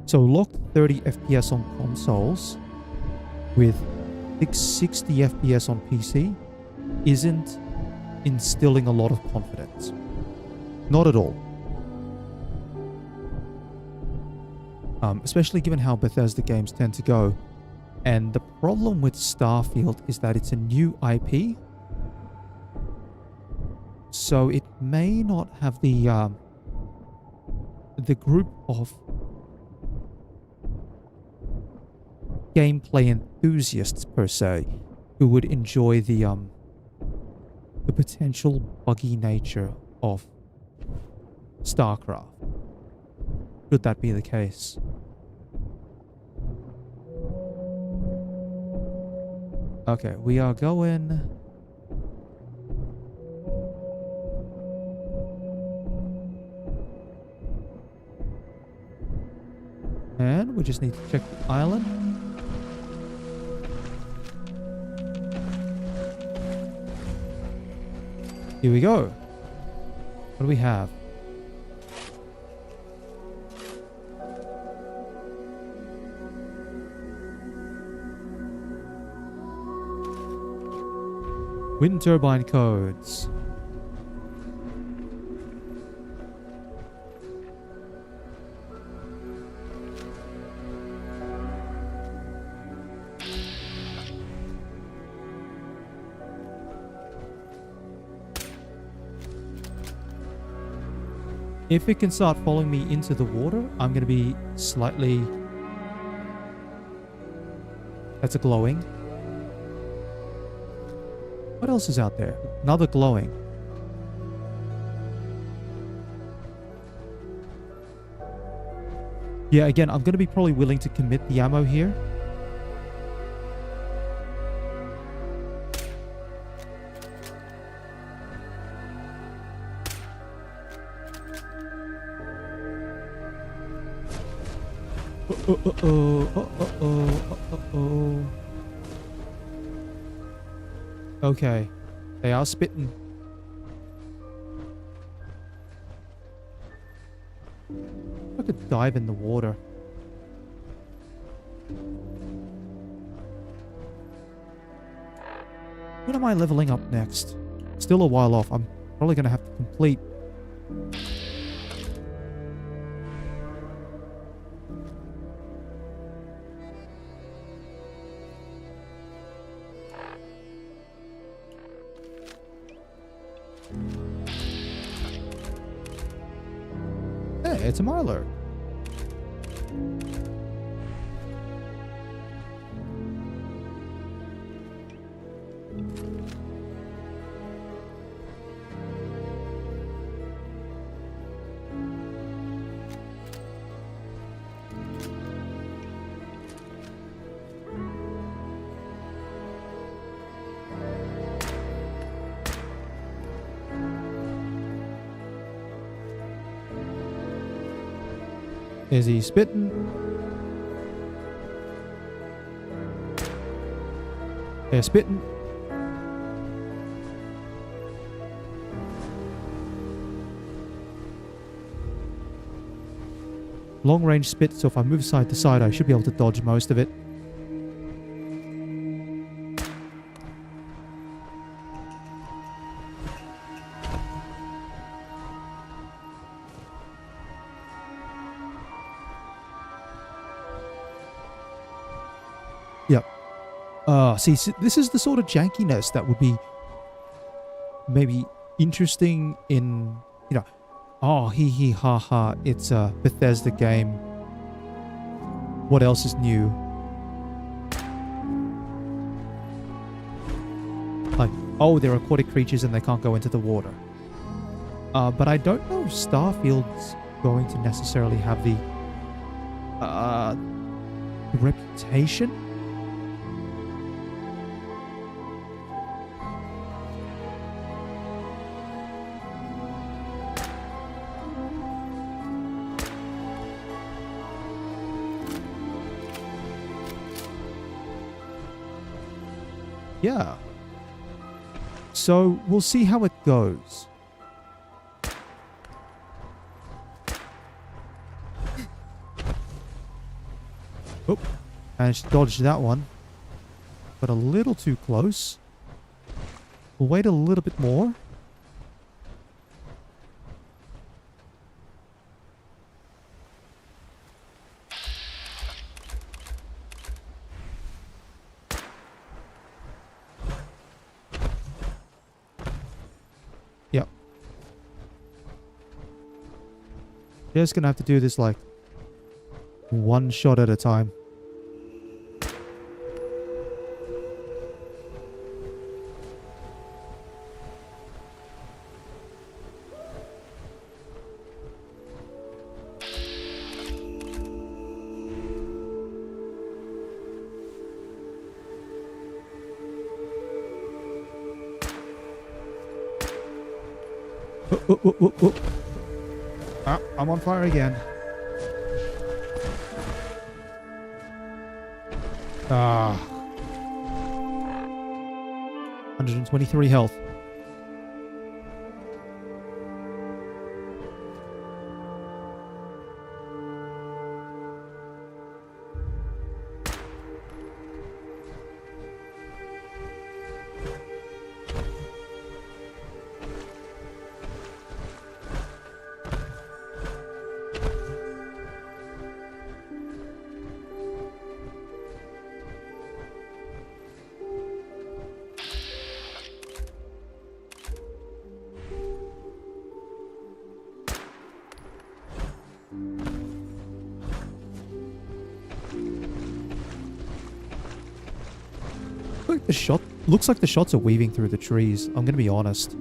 So locked 30 FPS on consoles with 660 FPS on PC isn't instilling a lot of confidence. Not at all. Especially given how Bethesda games tend to go. And the problem with Starfield is that it's a new IP. So it may not have the group of gameplay enthusiasts per se who would enjoy the potential buggy nature of StarCraft. Should that be the case? Okay, we are going... And we just need to check the island. Here we go. What do we have? Wind turbine codes. If it can start following me into the water, I'm going to be slightly... That's a glowing. What else is out there? Another glowing. Yeah, again, I'm going to be probably willing to commit the ammo here. Okay, they are spitting. I could dive in the water. When am I leveling up next? Still a while off. I'm probably going to have to complete... Hey, it's a Marler. Is he spitting? They're spitting. Long range spit, so if I move side to side, I should be able to dodge most of it. Yep. See, this is the sort of jankiness that would be maybe interesting in, you know, oh, hee hee ha ha, it's a Bethesda game. What else is new? Like, oh, they're aquatic creatures and they can't go into the water. But I don't know if Starfield's going to necessarily have the reputation Yeah. So we'll see how it goes. Oh, managed to dodge that one. But a little too close. We'll wait a little bit more. Yep. Just gonna have to do this like one shot at a time. Oh. Ah, I'm on fire again. Ah. 123 health. Looks like the shots are weaving through the trees. I'm gonna be honest.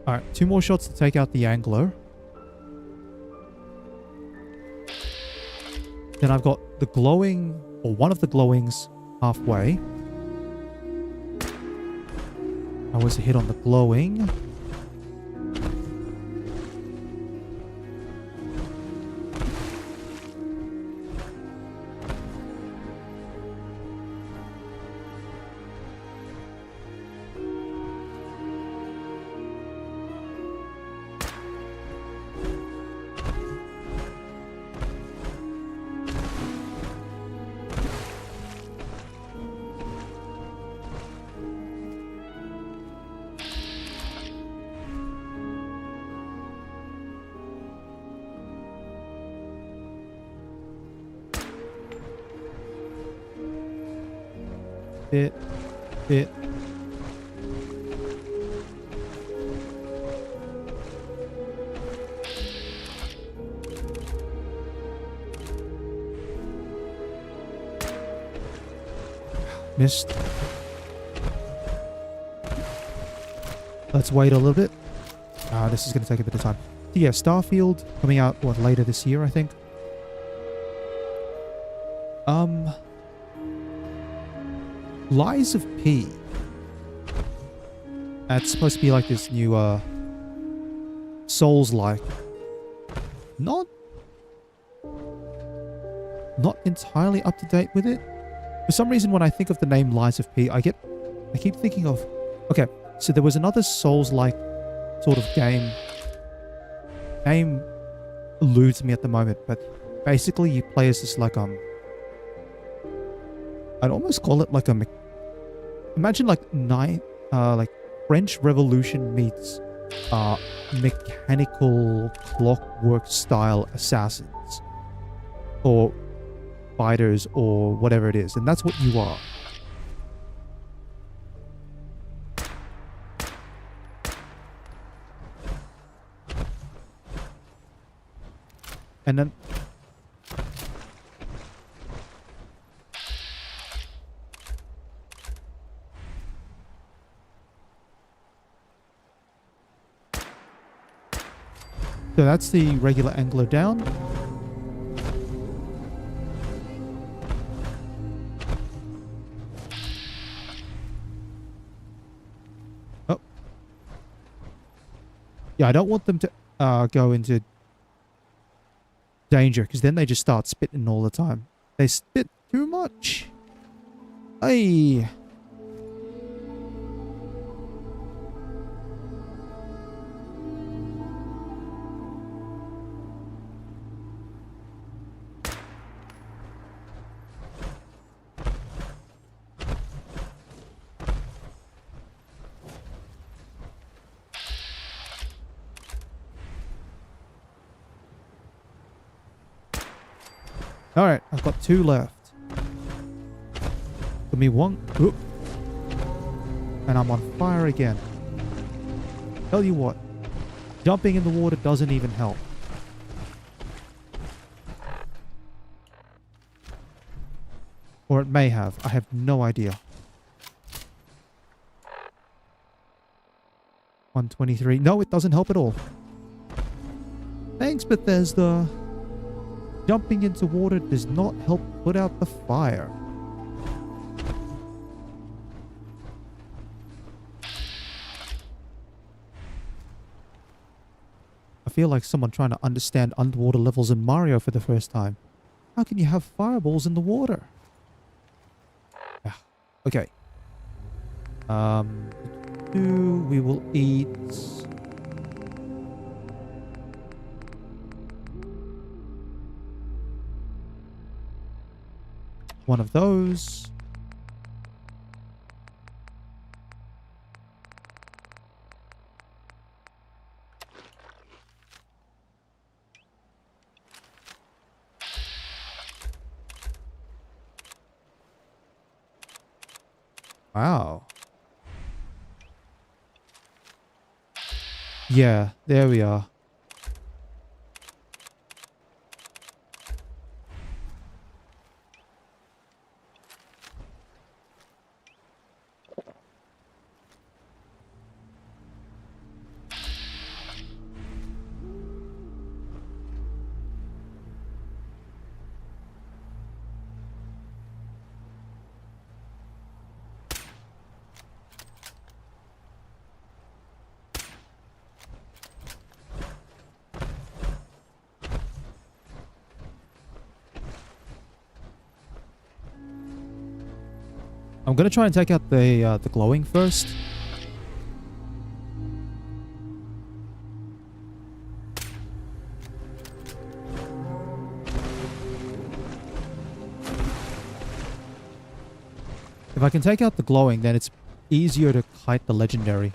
Alright, 2 more shots to take out the angler. Then I've got the glowing, or one of the glowings, halfway. I was a hit on the glowing. Bit. Missed. Let's wait a little bit. This is going to take a bit of time. So yeah, Starfield coming out, what, later this year, I think? Lies of P. That's supposed to be like this new, Souls-like. Not entirely up to date with it. For some reason, when I think of the name Lies of P, I keep thinking of... Okay, so there was another Souls-like sort of game. Name eludes me at the moment, but basically you play as this like, I'd almost call it like a... Imagine like like French Revolution meets mechanical clockwork style assassins. Or fighters or whatever it is. And that's what you are. And then... So that's the regular angler down. Oh. Yeah, I don't want them to go into danger, because then they just start spitting all the time. They spit too much. Hey. Alright, I've got 2 left. Give me 1. Oop. And I'm on fire again. Tell you what, jumping in the water doesn't even help. Or it may have. I have no idea. 123. No, it doesn't help at all. Thanks, Bethesda. Jumping into water does not help put out the fire. I feel like someone trying to understand underwater levels in Mario for the first time. How can you have fireballs in the water? Ah, okay. We will eat... one of those. Wow. Yeah, there we are. I'm gonna try and take out the glowing first. If I can take out the glowing, then it's easier to kite the legendary.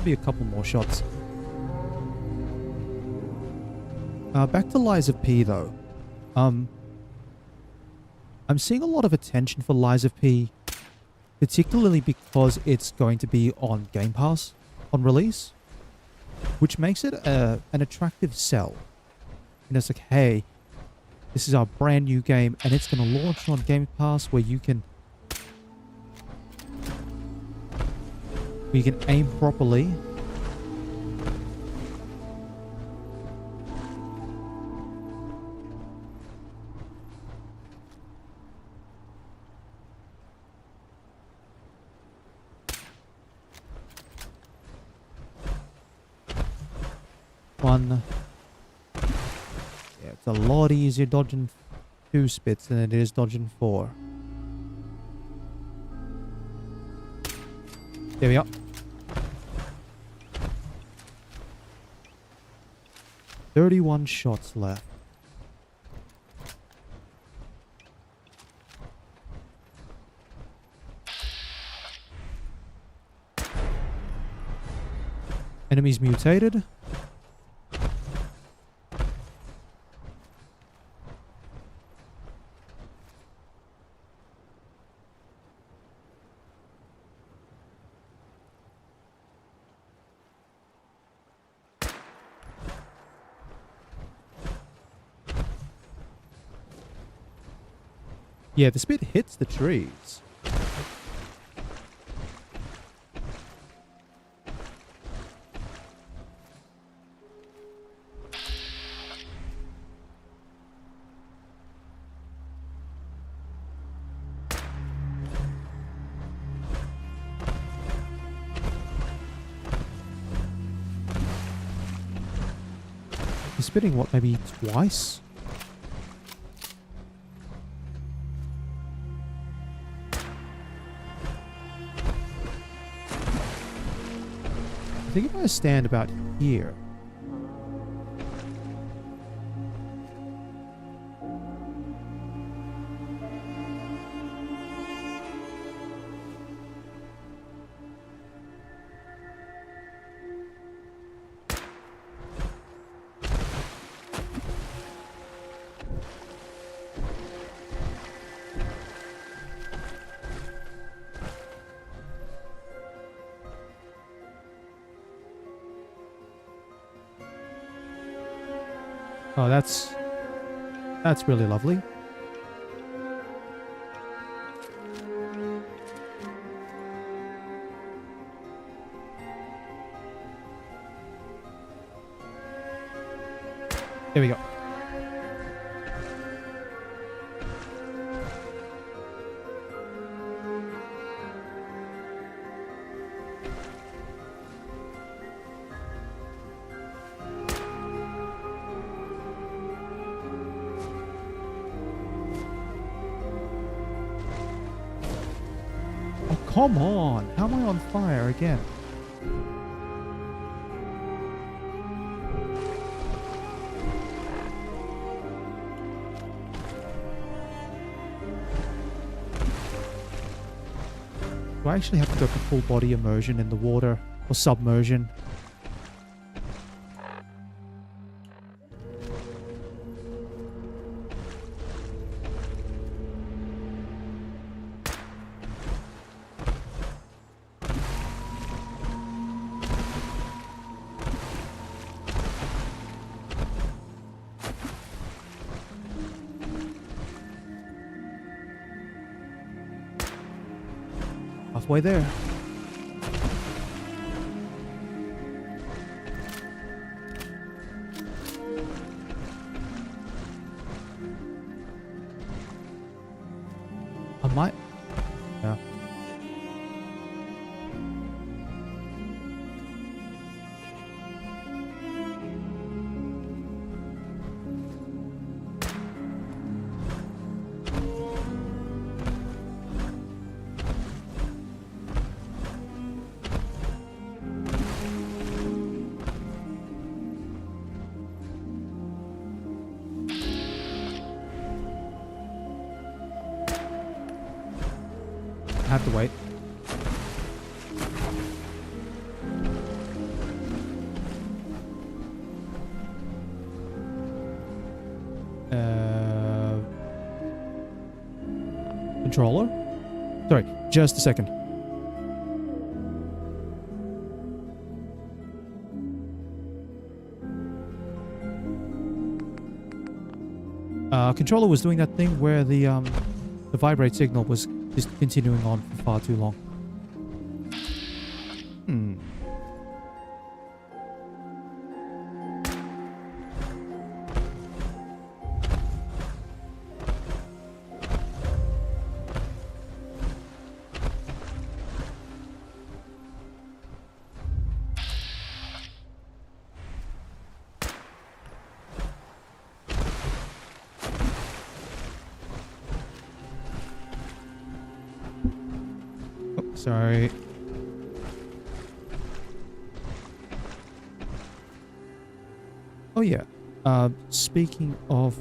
Be a couple more shots. Back to Lies of P though. I'm seeing a lot of attention for Lies of P, particularly because it's going to be on Game Pass on release, which makes it an attractive sell. And it's like, hey, this is our brand new game and it's going to launch on Game Pass where you can aim properly. One. Yeah, it's a lot easier dodging 2 spits than it is dodging 4. There we are. "31 shots left. Enemies mutated. Yeah, the spit hits the trees. He's spitting, what, maybe twice? I think if I stand about here. Oh, that's really lovely. There we go. Come on! How am I on fire again? Do I actually have to go for full body immersion in the water? Or submersion? Halfway there. I might... Yeah. I have to wait. Controller? Sorry, just a second. Controller was doing that thing where the vibrate signal was just continuing on for far too long. Sorry. Oh yeah. Speaking of...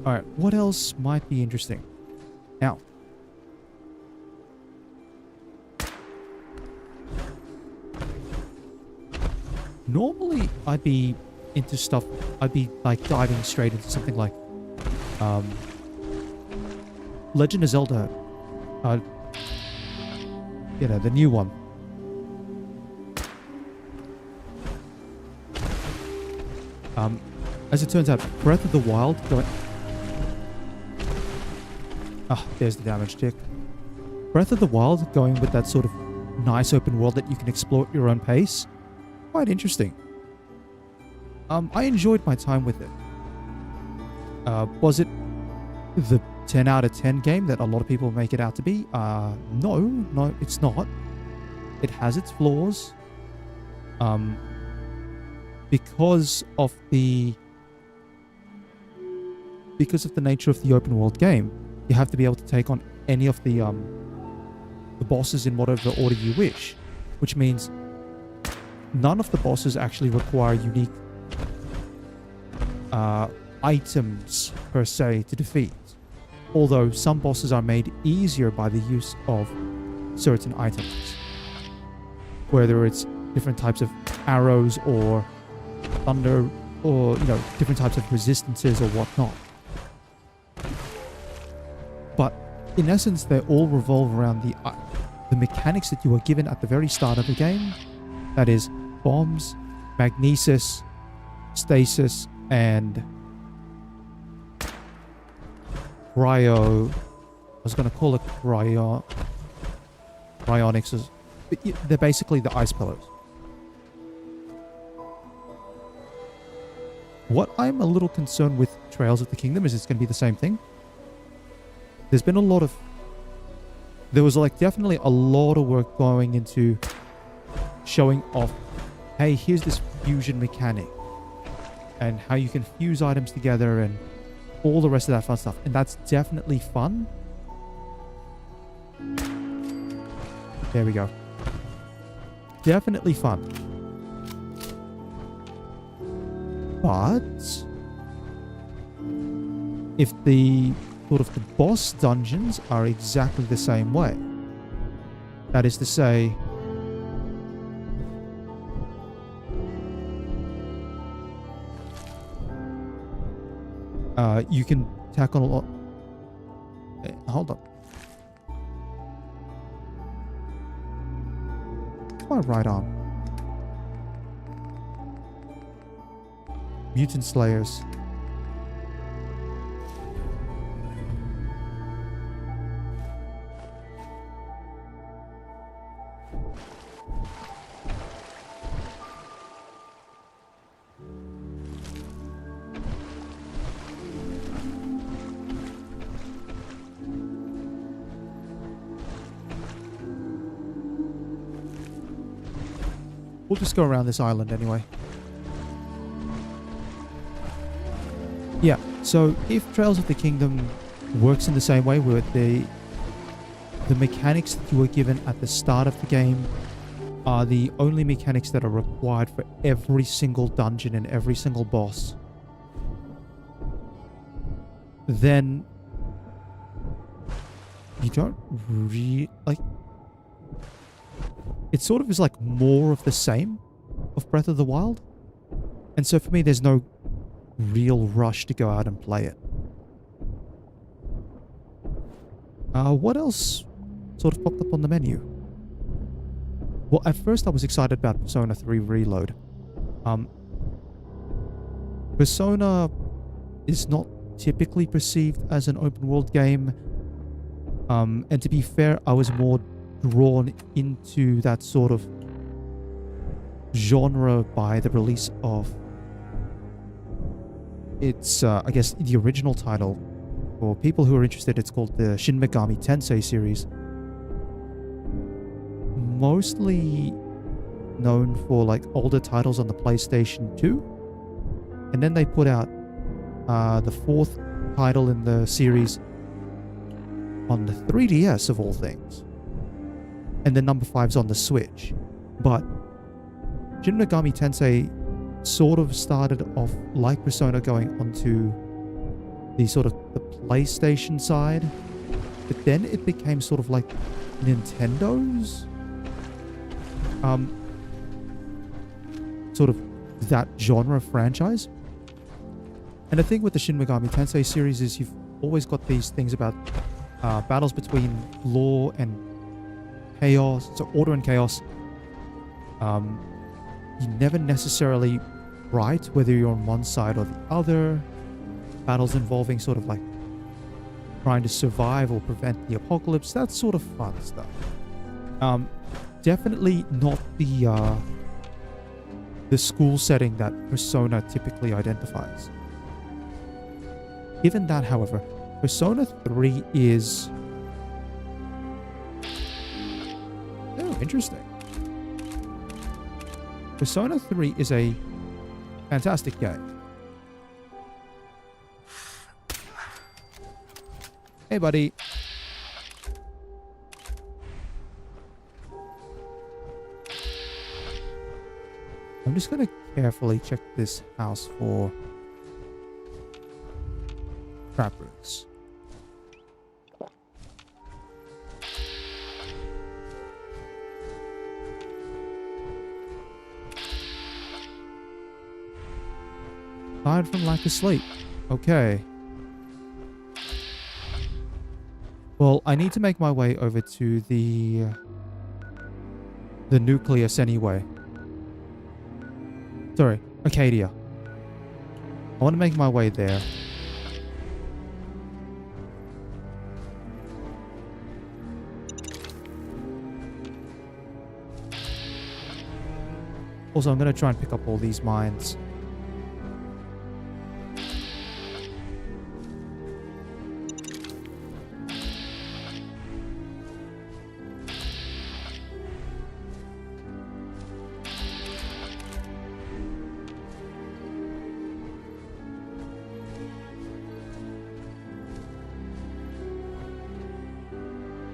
Alright, what else might be interesting? Now. Normally, I'd be into stuff... I'd be, like, diving straight into something like... Legend of Zelda. You know, the new one. As it turns out, Breath of the Wild Ah, there's the damage tick. Breath of the Wild, going with that sort of nice open world that you can explore at your own pace. Quite interesting. I enjoyed my time with it. Was it the 10 out of 10 game that a lot of people make it out to be? No, it's not. It has its flaws. Because of the nature of the open world game, you have to be able to take on any of the bosses in whatever order you wish, which means none of the bosses actually require unique items per se to defeat, although some bosses are made easier by the use of certain items, whether it's different types of arrows or thunder or, you know, different types of resistances or whatnot. But in essence, they all revolve around the mechanics that you are given at the very start of the game. That is bombs, magnesis, stasis, and cryo. I was going to call it cryonics. They're basically the ice pillars. What I'm a little concerned with Trails of the Kingdom is it's going to be the same thing. There was like definitely a lot of work going into showing off, hey, here's this fusion mechanic and how you can fuse items together and all the rest of that fun stuff. And that's definitely fun. There we go. Definitely fun. But if the sort of the boss dungeons are exactly the same way, that is to say, you can tackle a lot. Hold on. My right arm. Mutant Slayers. We'll just go around this island anyway. Yeah, so if Trails of the Kingdom works in the same way, where the mechanics that you were given at the start of the game are the only mechanics that are required for every single dungeon and every single boss, then you don't really like. It sort of is like more of the same of Breath of the Wild. And so for me, there's no real rush to go out and play it. What else sort of popped up on the menu? Well, at first I was excited about Persona 3 Reload. Persona is not typically perceived as an open world game. And to be fair, I was more drawn into that sort of genre by the release of its, I guess, the original title. For people who are interested, it's called the Shin Megami Tensei series. Mostly known for like older titles on the PlayStation 2. And then they put out the fourth title in the series on the 3DS of all things. And then number 5's on the Switch. But Shin Megami Tensei sort of started off like Persona, going onto the sort of the PlayStation side. But then it became sort of like Nintendo's sort of that genre franchise. And the thing with the Shin Megami Tensei series is you've always got these things about battles between law and chaos, so order and chaos. You never necessarily right whether you're on one side or the other. Battles involving sort of like trying to survive or prevent the apocalypse, that sort of fun stuff. Definitely not the school setting that Persona typically identifies. Given that, however, Persona 3 is... Oh, interesting. Persona 3 is a fantastic game. Hey, buddy. I'm just going to carefully check this house for trap roots. Tired from lack of sleep. Okay. Well, I need to make my way over to the nucleus anyway. Sorry, Acadia. I want to make my way there. Also, I'm going to try and pick up all these mines.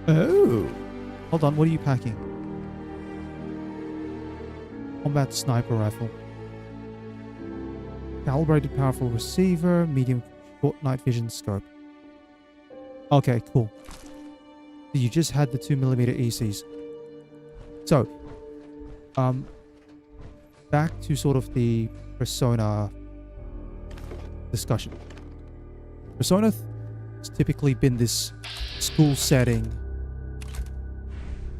Oh! Hold on, what are you packing? Combat sniper rifle. Calibrated powerful receiver, medium short night vision scope. Okay, cool. You just had the 2mm ECs. So, back to sort of the Persona discussion. Persona has typically been this school setting,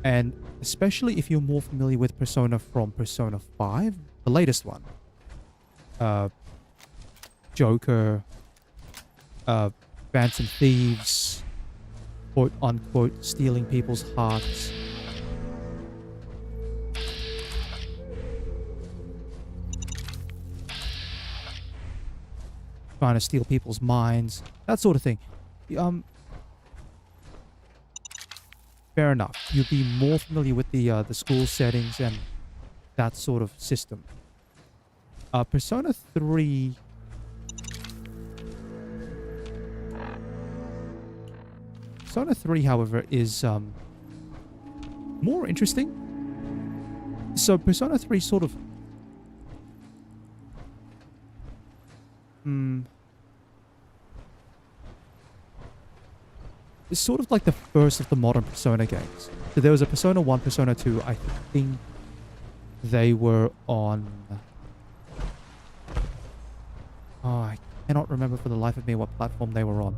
and especially if you're more familiar with Persona from Persona 5, the latest one. Joker, Phantom Thieves, quote unquote, stealing people's hearts. Trying to steal people's minds, that sort of thing. Fair enough. You'd be more familiar with the school settings and that sort of system. Persona 3... Persona 3, however, is more interesting. So Persona 3 sort of... It's sort of like the first of the modern Persona games. So there was a Persona 1, Persona 2. I think they were on... Oh, I cannot remember for the life of me what platform they were on.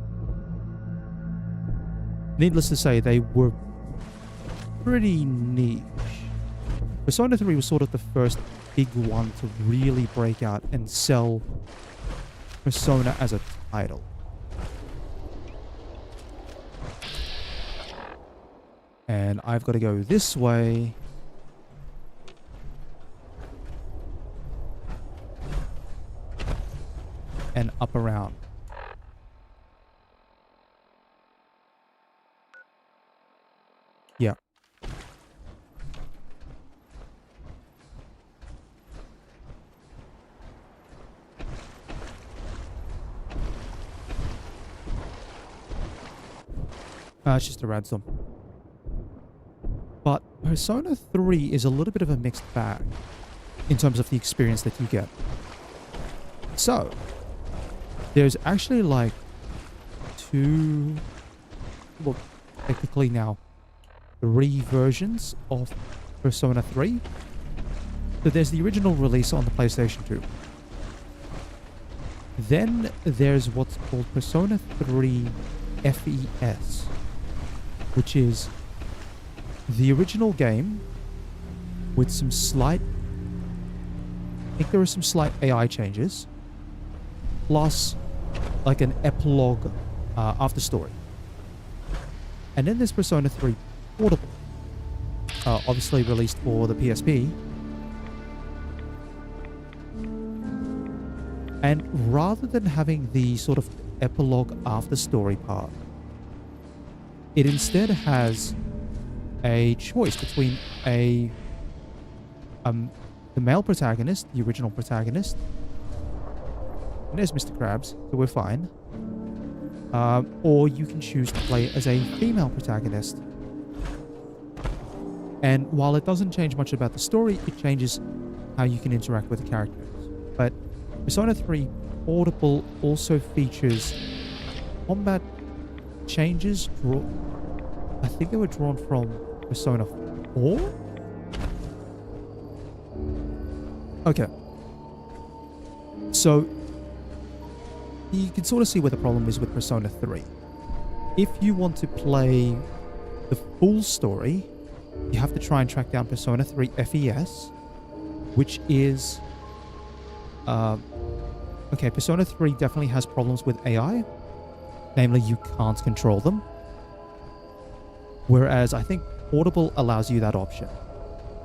Needless to say, they were pretty niche. Persona 3 was sort of the first big one to really break out and sell Persona as a title. And I've got to go this way. And up around. Yeah. It's just a rad zone. But Persona 3 is a little bit of a mixed bag in terms of the experience that you get. So, there's actually like two, well, technically now 3 versions of Persona 3. So there's the original release on the PlayStation 2. Then there's what's called Persona 3 FES, which is the original game with some slight... I think there are some slight AI changes, plus like an epilogue after story. And then there's Persona 3 Portable, obviously released for the PSP. And rather than having the sort of epilogue after story part, it instead has a choice between the male protagonist, the original protagonist. And there's Mr. Krabs, so we're fine. Or you can choose to play as a female protagonist. And while it doesn't change much about the story, it changes how you can interact with the characters. But Persona 3 Portable also features combat changes. I think they were drawn from Persona 4? Okay. So, you can sort of see where the problem is with Persona 3. If you want to play the full story, you have to try and track down Persona 3 FES, which is... okay, Persona 3 definitely has problems with AI. Namely, you can't control them. Whereas I think Portable allows you that option.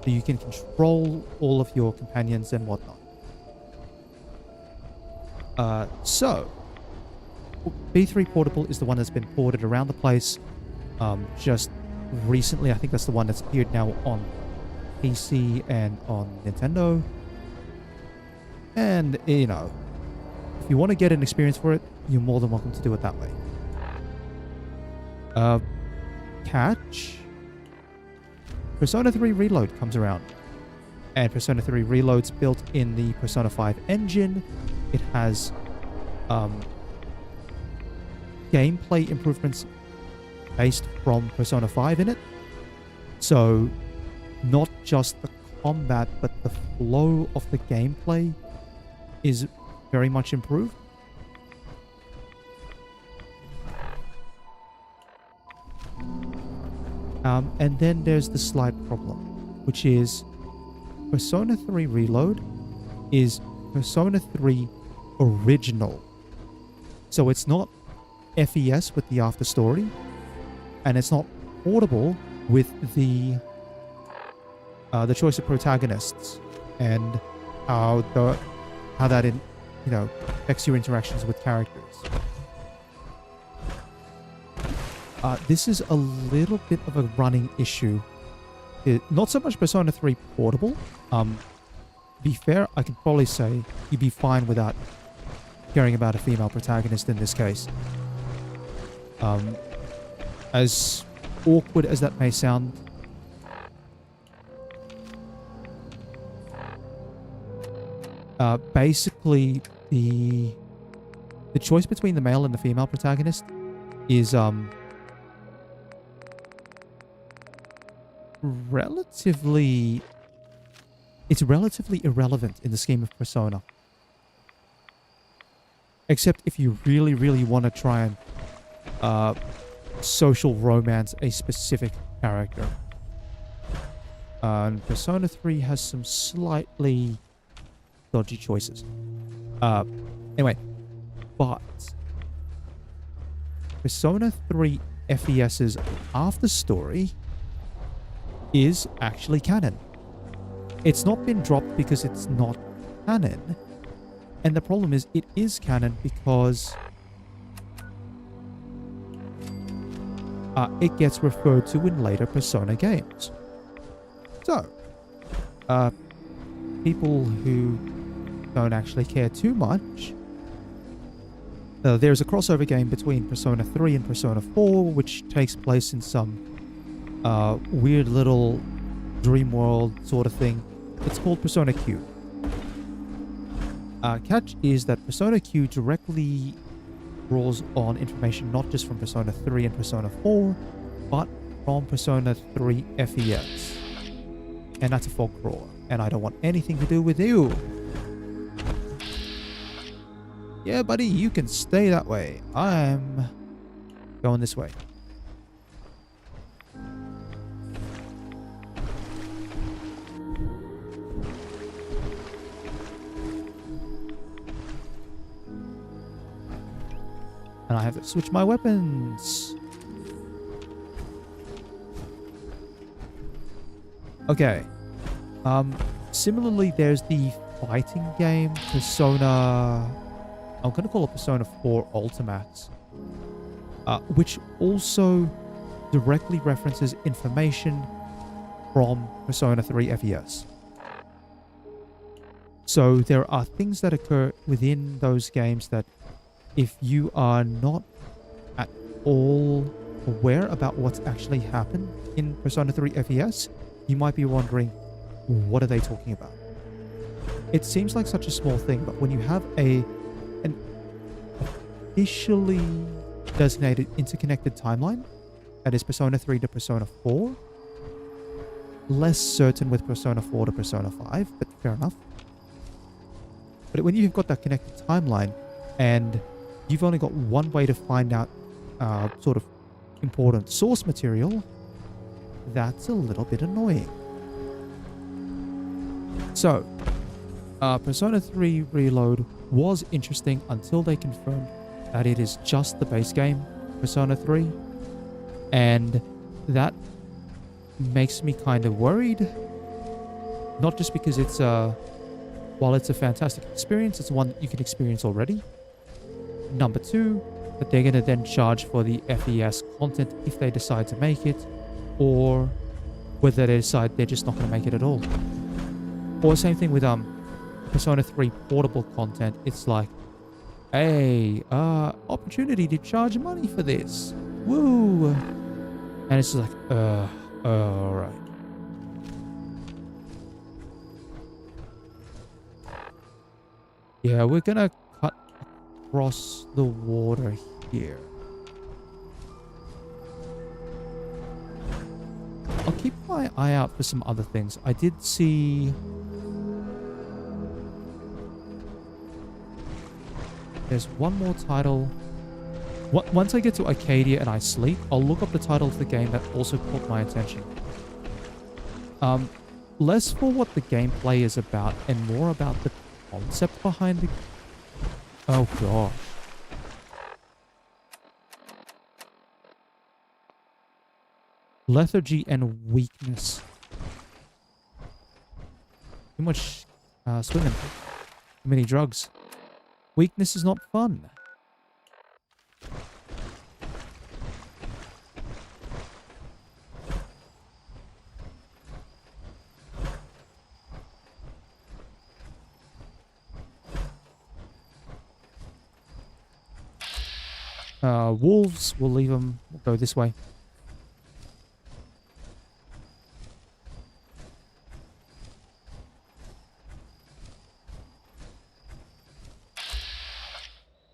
So you can control all of your companions and whatnot. So, B3 Portable is the one that's been ported around the place just recently. I think that's the one that's appeared now on PC and on Nintendo. And, you know, if you want to get an experience for it, you're more than welcome to do it that way. Catch. Persona 3 Reload comes around. And Persona 3 Reload's built in the Persona 5 engine. It has gameplay improvements based from Persona 5 in it. So, not just the combat, but the flow of the gameplay is very much improved. And then there's the slight problem, which is Persona 3 Reload is Persona 3 Original. So it's not FES with the after story, and it's not portable with the choice of protagonists and how that affects your interactions with characters. This is a little bit of a running issue. Not so much Persona 3 Portable. To be fair, I could probably say you'd be fine without caring about a female protagonist in this case. As awkward as that may sound, basically the choice between the male and the female protagonist is relatively irrelevant in the scheme of Persona. Except if you really, really want to try and social romance a specific character. And Persona 3 has some slightly dodgy choices. Anyway, but Persona 3 FES's after story is actually canon. It's not been dropped because it's not canon. And the problem is it is canon because it gets referred to in later Persona games. So, people who don't actually care too much, there's a crossover game between Persona 3 and Persona 4, which takes place in some weird little dream world sort of thing. It's called Persona Q. Catch is that Persona Q directly draws on information not just from Persona 3 and Persona 4, but from Persona 3 FES. And that's a fog crawler, and I don't want anything to do with you. Yeah, buddy, you can stay that way. I'm going this way. And I have to switch my weapons. Okay. Similarly, there's the fighting game Persona. I'm going to call it Persona 4 Ultimax, which also directly references information from Persona 3 FES. So there are things that occur within those games that if you are not at all aware about what's actually happened in Persona 3 FES, you might be wondering, what are they talking about? It seems like such a small thing, but when you have an officially designated interconnected timeline, that is Persona 3 to Persona 4, less certain with Persona 4 to Persona 5, but fair enough. But when you've got that connected timeline and you've only got one way to find out sort of important source material, that's a little bit annoying. So, Persona 3 Reload was interesting until they confirmed that it is just the base game, Persona 3. And that makes me kind of worried. Not just because it's while it's a fantastic experience, it's one that you can experience already. Number two, that they're going to then charge for the FES content if they decide to make it, or whether they decide they're just not going to make it at all. Or same thing with Persona 3 portable content. It's like, hey, opportunity to charge money for this. Woo! And it's just like, alright. Yeah, we're gonna cut across the water here. I'll keep my eye out for some other things. I did see... There's one more title. Once I get to Arcadia and I sleep, I'll look up the title of the game that also caught my attention. Less for what the gameplay is about and more about the concept behind the... Oh gosh. Lethargy and weakness. Too much swimming. Too many drugs. Weakness is not fun. Wolves, we'll leave them. We'll go this way.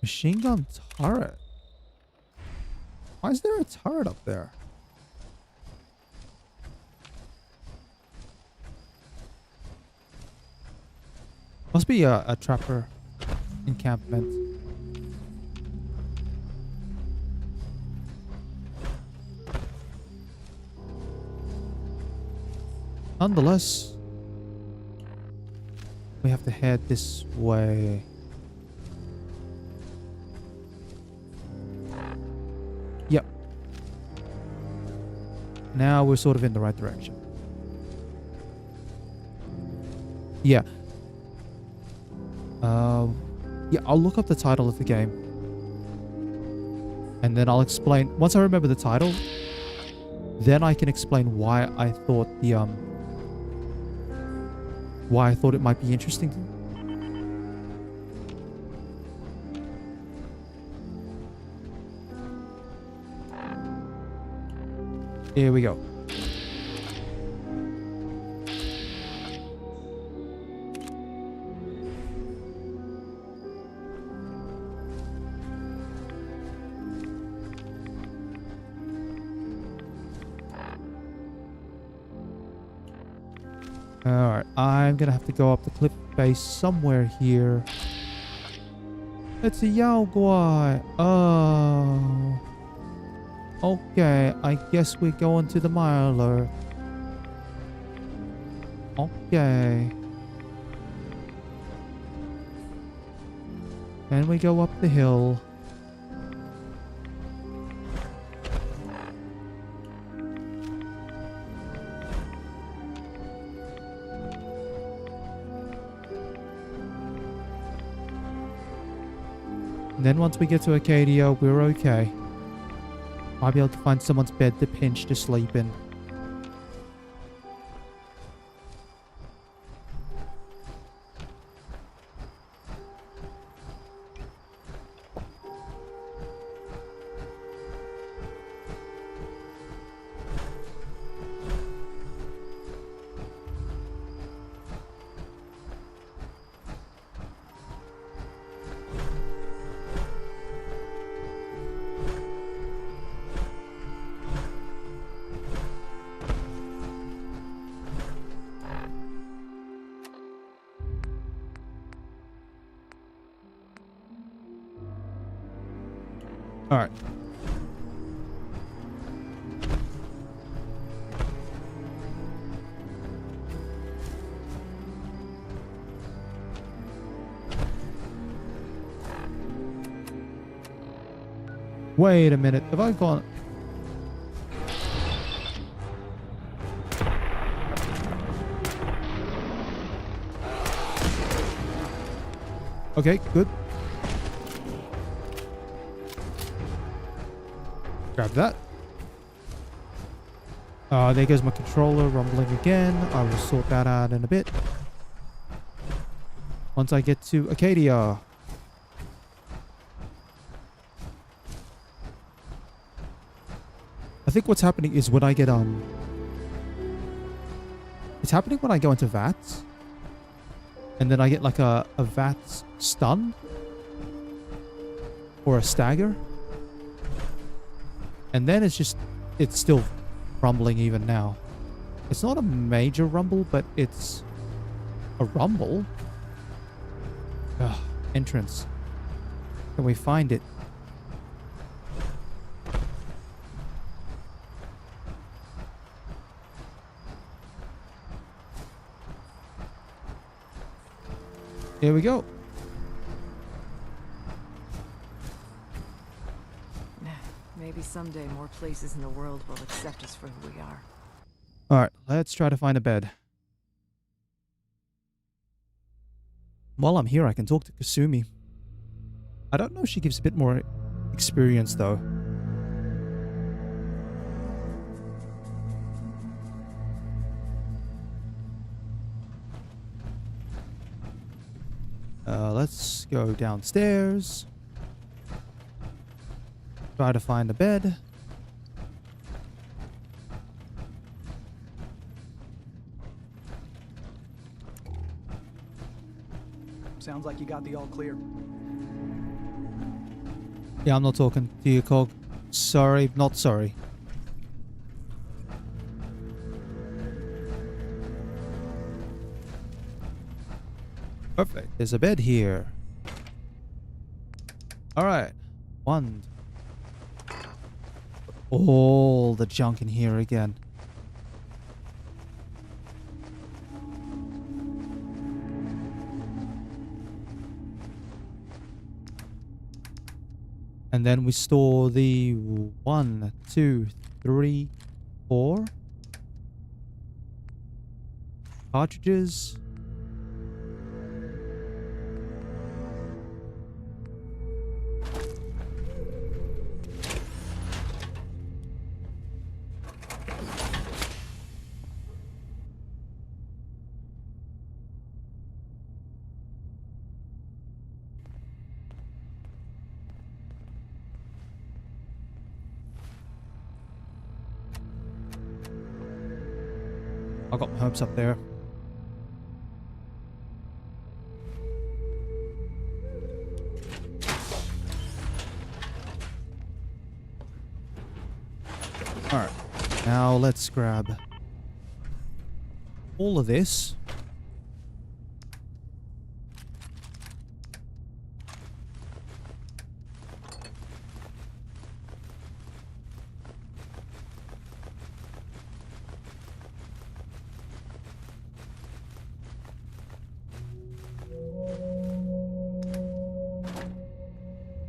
Machine gun turret. Why is there a turret up there? Must be a trapper encampment. Nonetheless, we have to head this way. Yep. Now we're sort of in the right direction. Yeah. Yeah, I'll look up the title of the game. And then I'll explain. Once I remember the title, then I can explain why I thought the, why I thought it might be interesting to me. Here we go. Alright, I'm gonna have to go up the cliff face somewhere here. It's a Yao Guai. Oh. Okay, I guess we're going to the Miler. Okay. Then we go up the hill. And then once we get to Acadia, we're okay. Might be able to find someone's bed to pinch to sleep in. All right. Wait a minute. Have I gone? Okay, good. Grab that. There goes my controller rumbling again. I will sort that out in a bit. Once I get to Acadia. I think what's happening is when I get, it's happening when I go into VATS. And then I get like a VATS stun. Or a stagger. And then it's still rumbling even now. It's not a major rumble, but it's a rumble. Ugh, entrance. Can we find it? Here we go. Maybe someday more places in the world will accept us for who we are. Alright, let's try to find a bed. While I'm here, I can talk to Kasumi. I don't know if she gives a bit more experience, though. Let's go downstairs. Try to find a bed. Sounds like you got the all clear. Yeah, I'm not talking to you, Cog. Sorry, not sorry. Perfect. There's a bed here. Alright. One. All the junk in here again. And then we store the 1, 2, 3, 4 cartridges. I got my hopes up there. Alright, now let's grab all of this.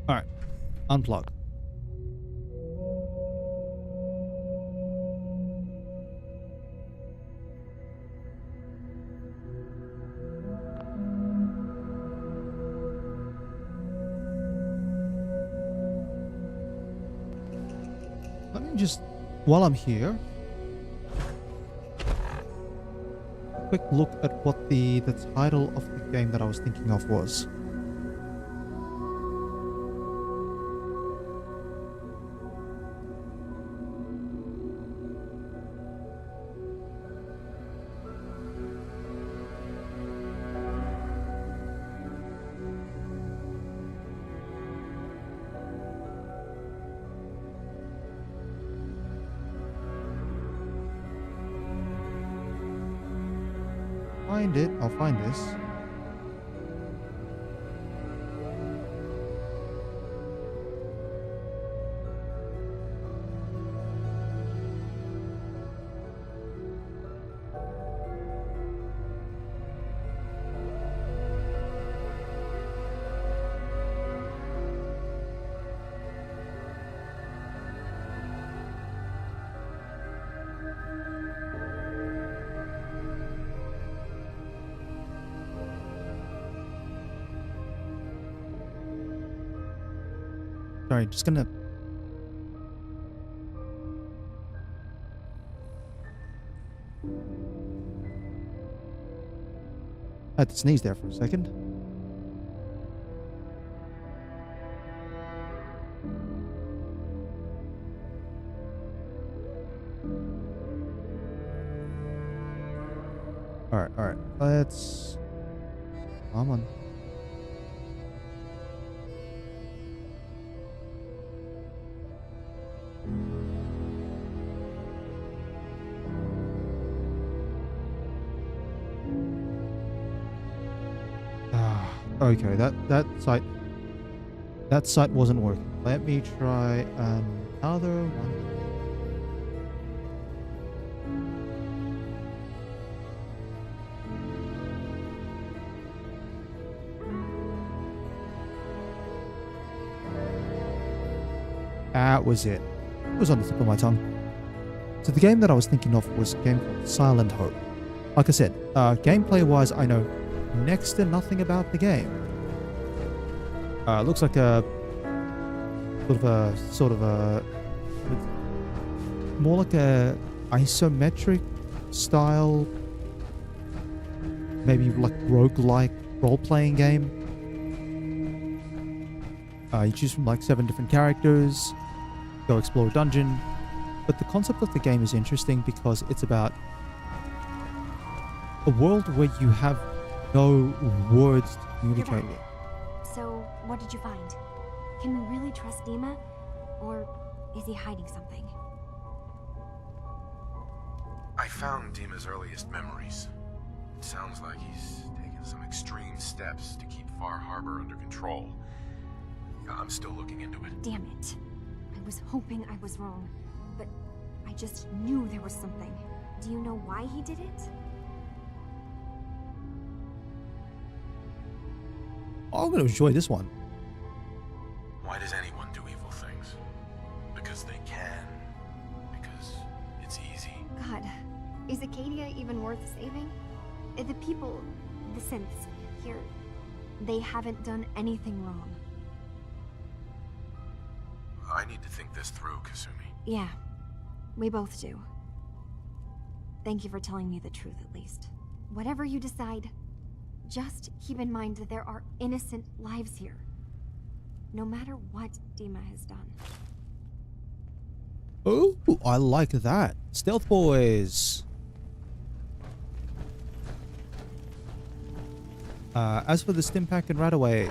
Alright, unplug. Let me just, while I'm here, quick look at what the title of the game that I was thinking of was. Find it. I'll find this. Sorry, just gonna... I had to sneeze there for a second. Alright. Let's... Come on. Okay, that site wasn't working. Let me try another one. That was it. It was on the tip of my tongue. So the game that I was thinking of was a game called Silent Hope. Like I said, gameplay-wise, I know next to nothing about the game. Looks like a more like a isometric style, maybe like roguelike role-playing game. You choose from like 7 different characters, go explore a dungeon. But the concept of the game is interesting because it's about a world where you have no words to communicate with. So, what did you find? Can we really trust Dima? Or is he hiding something? I found Dima's earliest memories. It sounds like he's taken some extreme steps to keep Far Harbor under control. I'm still looking into it. Damn it. I was hoping I was wrong, but I just knew there was something. Do you know why he did it? I'm going to enjoy this one. Why does anyone do evil things? Because they can. Because it's easy. God, is Acadia even worth saving? The people, the synths, here, they haven't done anything wrong. I need to think this through, Kasumi. Yeah, we both do. Thank you for telling me the truth, at least. Whatever you decide, just keep in mind that there are innocent lives here. No matter what Dima has done. Oh, I like that. Stealth boys. As for the Stimpak and Rataways.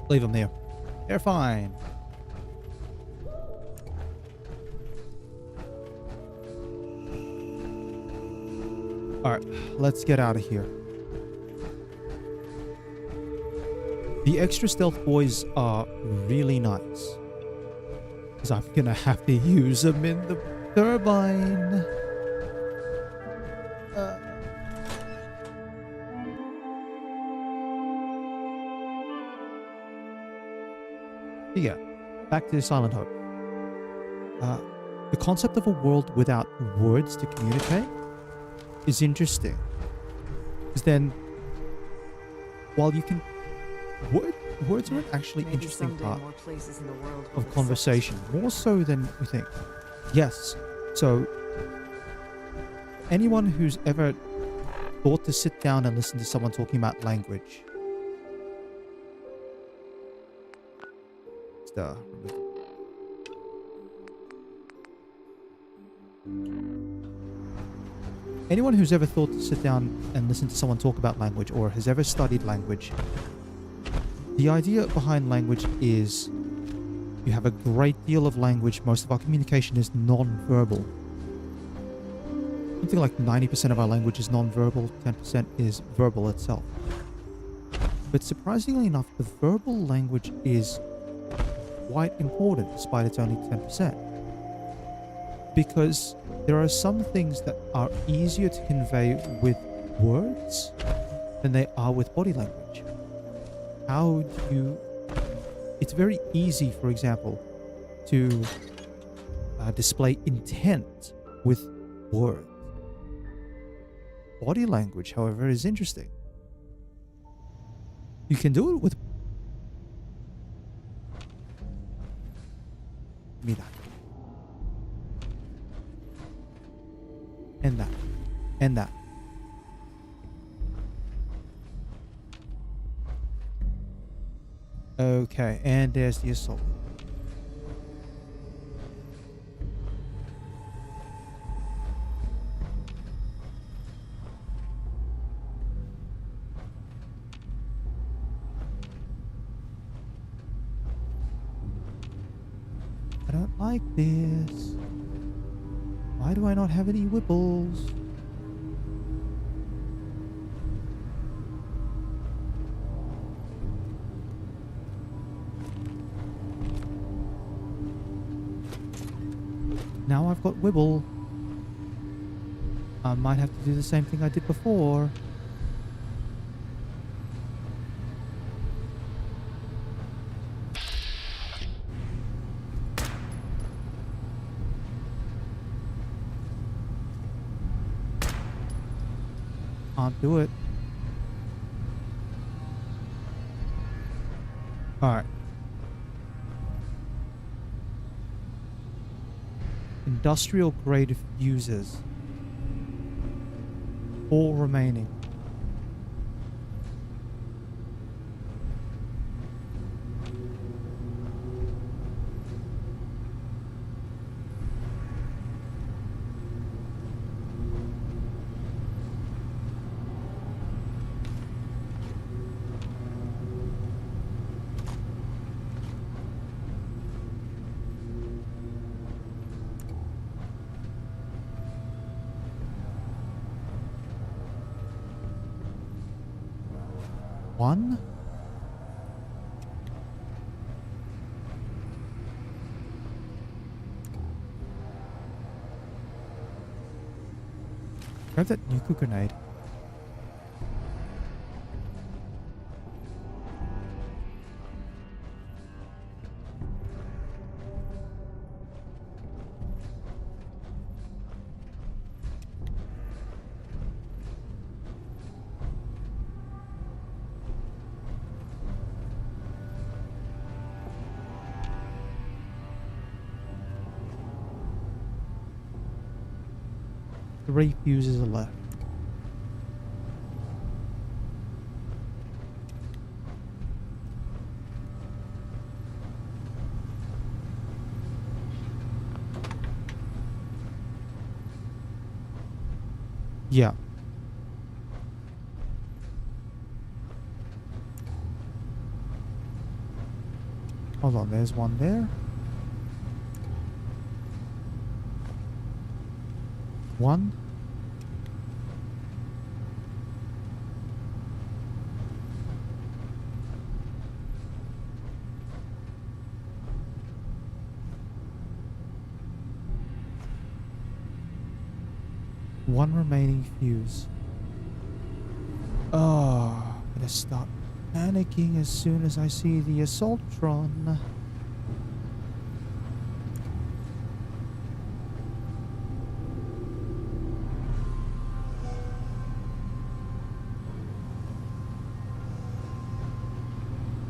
Leave them there. They're fine. Alright, let's get out of here. The extra stealth boys are really nice. Because I'm gonna have to use them in the turbine. Yeah, back to Silent Hope. The concept of a world without words to communicate is interesting. Because then while you can... Words are an actually Maybe interesting someday part more places in the world will of accept conversation, us for more so than we think. Yes, so anyone who's ever thought to sit down and listen to someone talking about language... Anyone who's ever thought to sit down and listen to someone talk about language or has ever studied language, the idea behind language is you have a great deal of language. Most of our communication is non-verbal. Something like 90% of our language is non-verbal, 10% is verbal itself. But surprisingly enough, the verbal language is quite important despite it's only 10%. Because there are some things that are easier to convey with words than they are with body language. How do you... It's very easy, for example, to display intent with words. Body language, however, is interesting. You can do it with... Give me that. And that. And that. Okay, and there's the assault. I don't like this. Why do I not have any whipples? Now I've got wibble. I might have to do the same thing I did before. Can't do it. Alright. Industrial grade fuses. 4 remaining. One. Grab that Nuka grenade. Three fuses are left. Yeah. Hold on, there's one there. One. One remaining fuse. Oh, I'm gonna start panicking as soon as I see the Assaultron.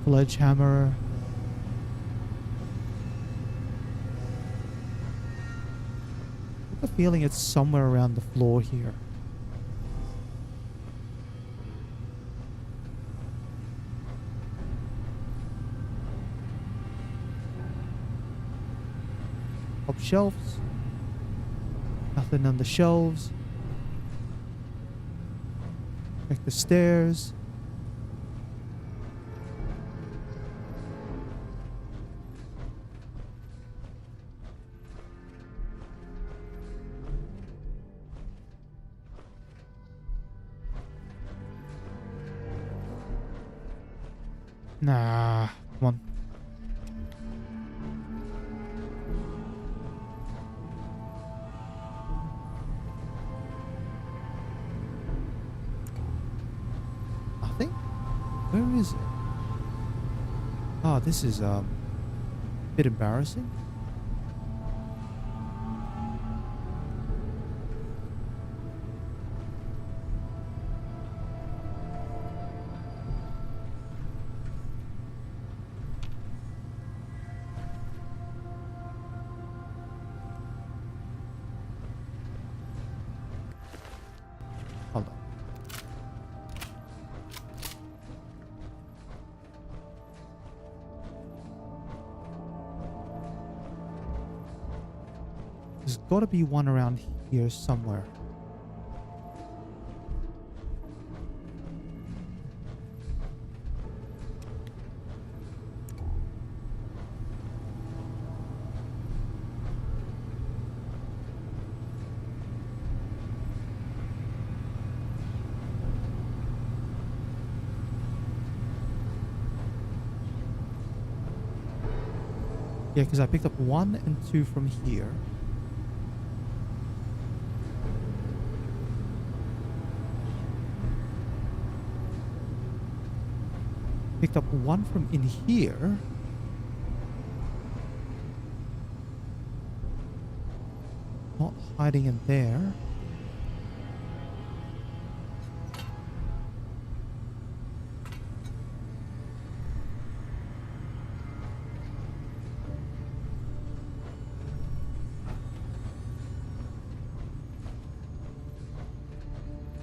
Sledgehammer. I have a feeling it's somewhere around the floor here. Top shelves. Nothing on the shelves. Check the stairs. Nah, come on. Nothing? Where is it? Oh, this is a bit embarrassing. Hold on. There's got to be one around here somewhere. Yeah, because I picked up 1 and 2 from here. Picked up 1 from in here. Not hiding in there.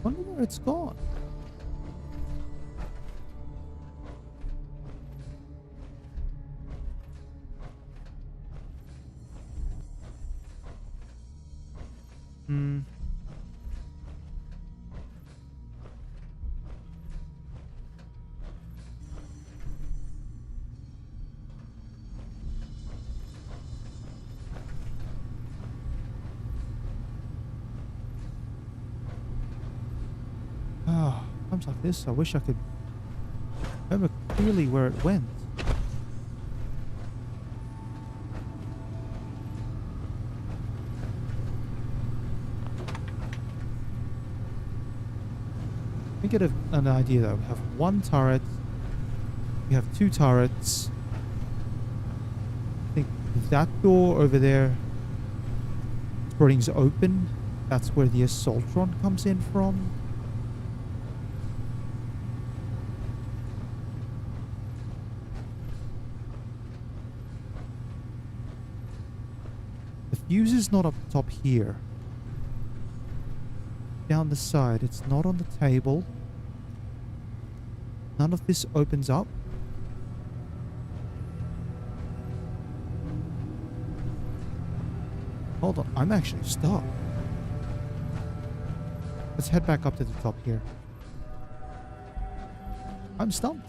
Wonder where it's gone. Hmm. Oh, times like this, I wish I could remember clearly where it went. Let me get an idea though. We have 1 turret. We have 2 turrets. I think that door over there springs open. That's where the Assaultron comes in from. The fuse is not up top here. Down the side, it's not on the table. None of this opens up. Hold on, I'm actually stuck. Let's head back up to the top here. I'm stumped.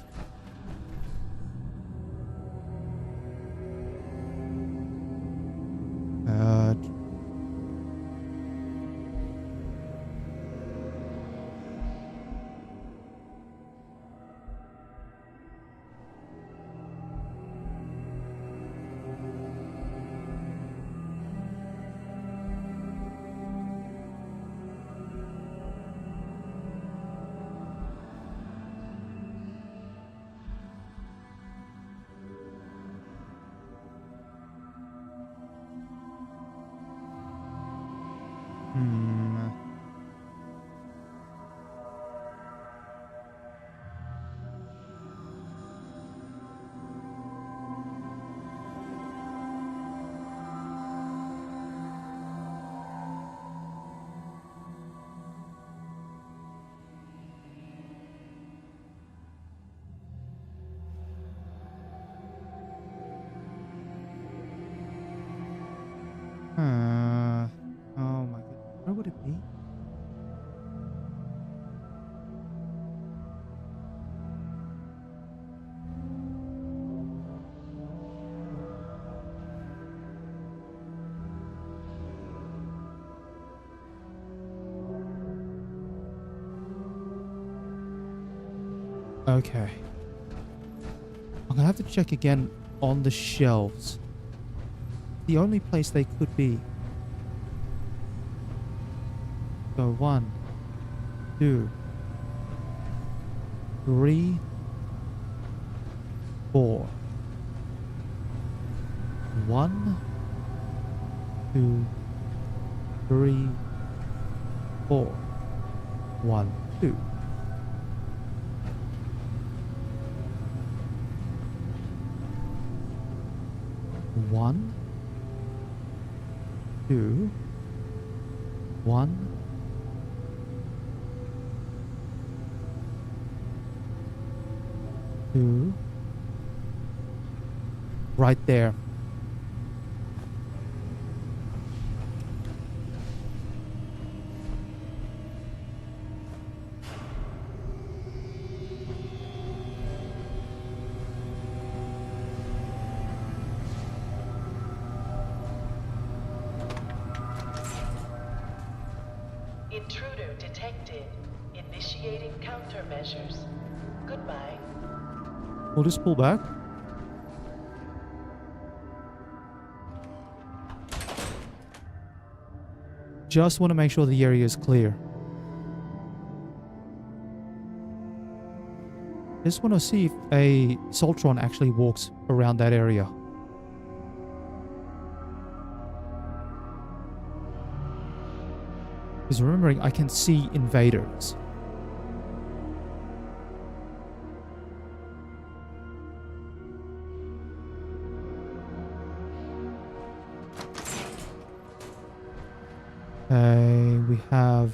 Okay. I'm gonna have to check again on the shelves. The only place they could be. So 1, 2, 3, 4. 1, 2, 3, 4. 1, 2. One, 2, 1, 2. Right there. Intruder detected. Initiating countermeasures. Goodbye. We'll just pull back. Just want to make sure the area is clear. Just want to see if a Soltron actually walks around that area. Because remembering, I can see invaders. Okay, we have...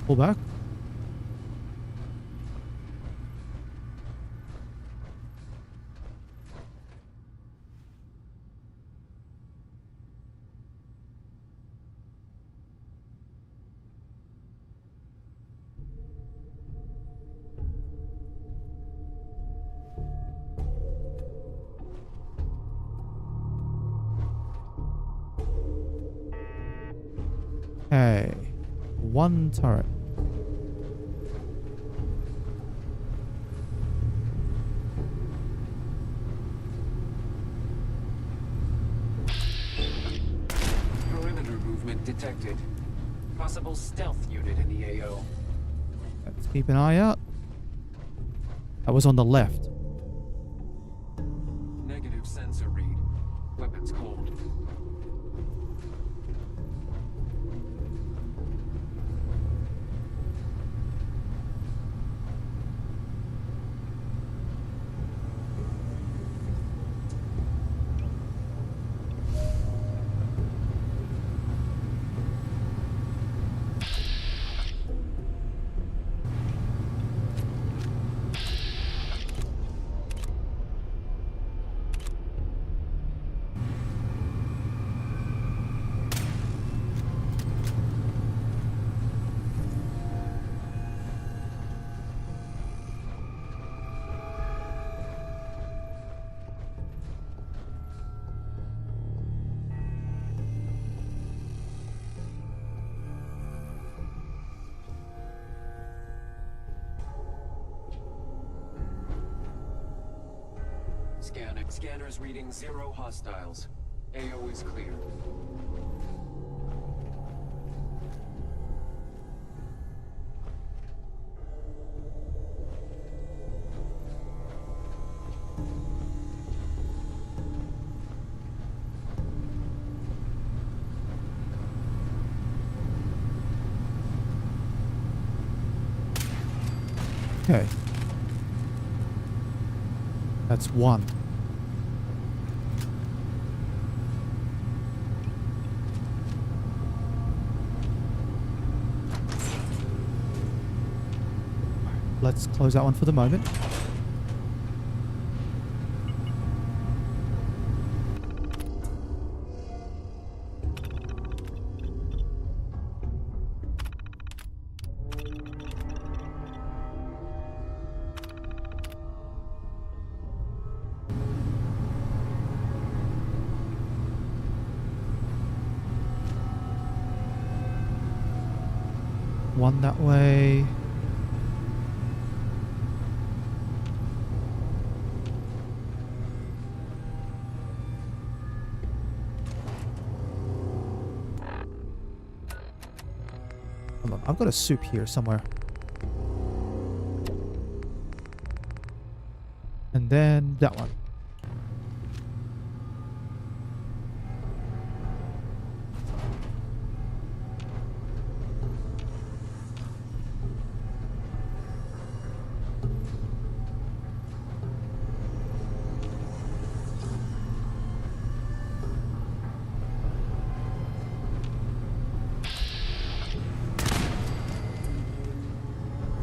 Pull back. Okay, one turret. Perimeter movement detected. Possible stealth unit in the AO. Let's keep an eye out. That was on the left. Negative sensor read. Weapons cold. Scanners reading 0 hostiles. AO is clear. Okay. That's one. Let's close that one for the moment. one that way. Hold on, I've got a soup here somewhere. And then that one.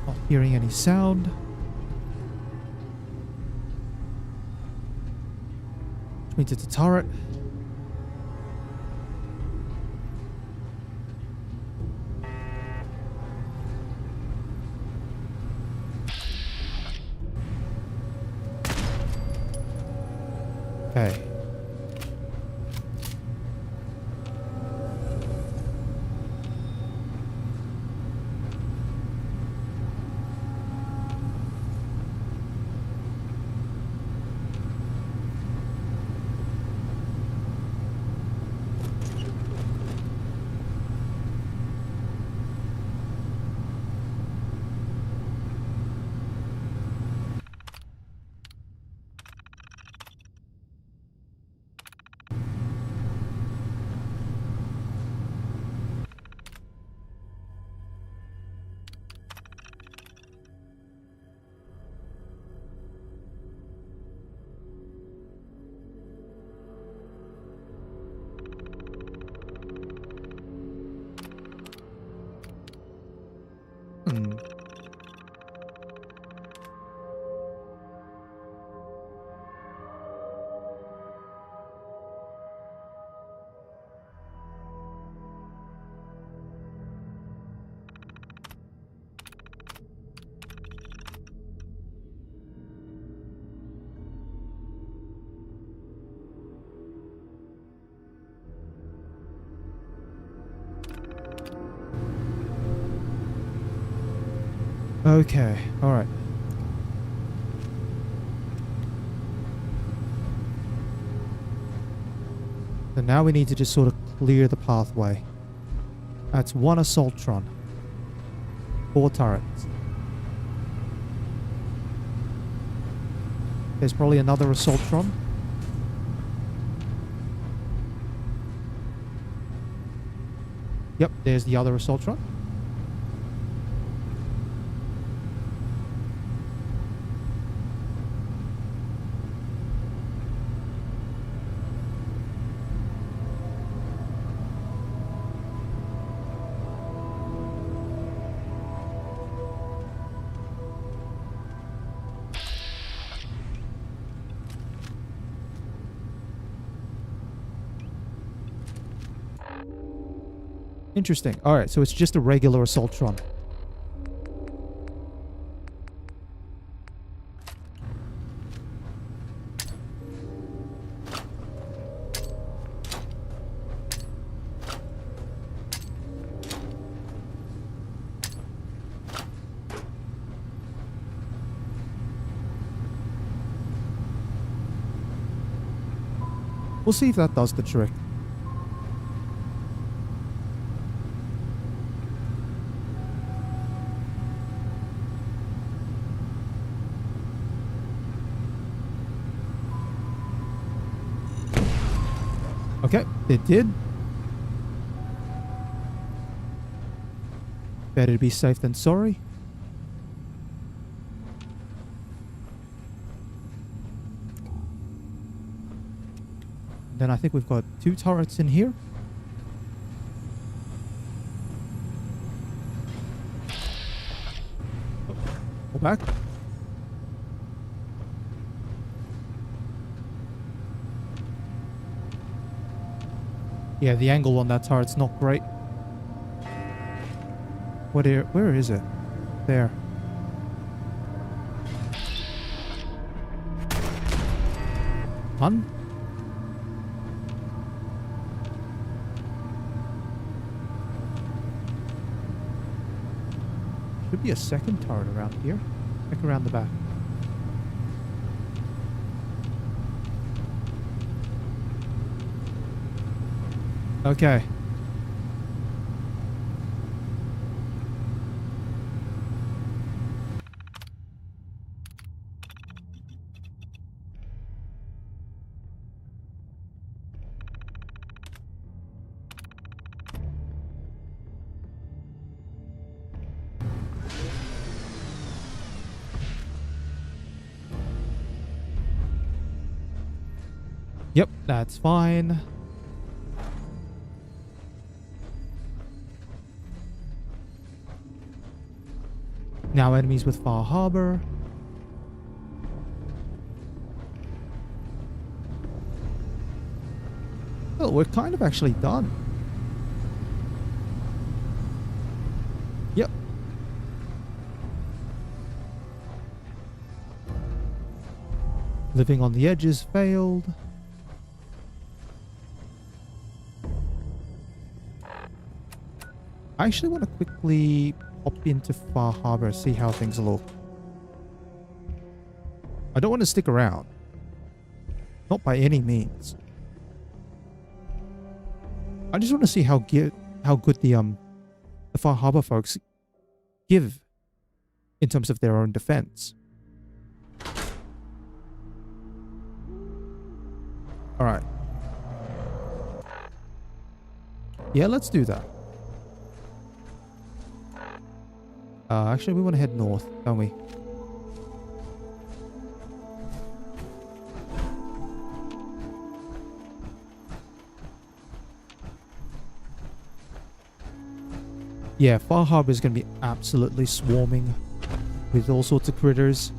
Not hearing any sound. Which means it's a turret. Okay. Okay, alright. So now we need to just sort of clear the pathway. That's one Assaultron. 4 turrets. There's probably another Assaultron. Yep, there's the other Assaultron. Interesting. Alright, so it's just a regular Assaultron. We'll see if that does the trick. Okay, it did. Better to be safe than sorry. Then I think we've got 2 turrets in here. Oh, go back. Yeah, the angle on that turret's not great. Where is it? There. Hun? Should be a second turret around here. Check around the back. Okay. Yep, that's fine. Now enemies with Far Harbor. Well, we're kind of actually done. Yep. Living on the edges failed. I actually want to quickly hop into Far Harbor, see how things look. I don't want to stick around. Not by any means. I just want to see how good the Far Harbor folks give in terms of their own defense. All right. Yeah, let's do that. Actually, we want to head north, don't we? Yeah, Far Harbor is going to be absolutely swarming with all sorts of critters.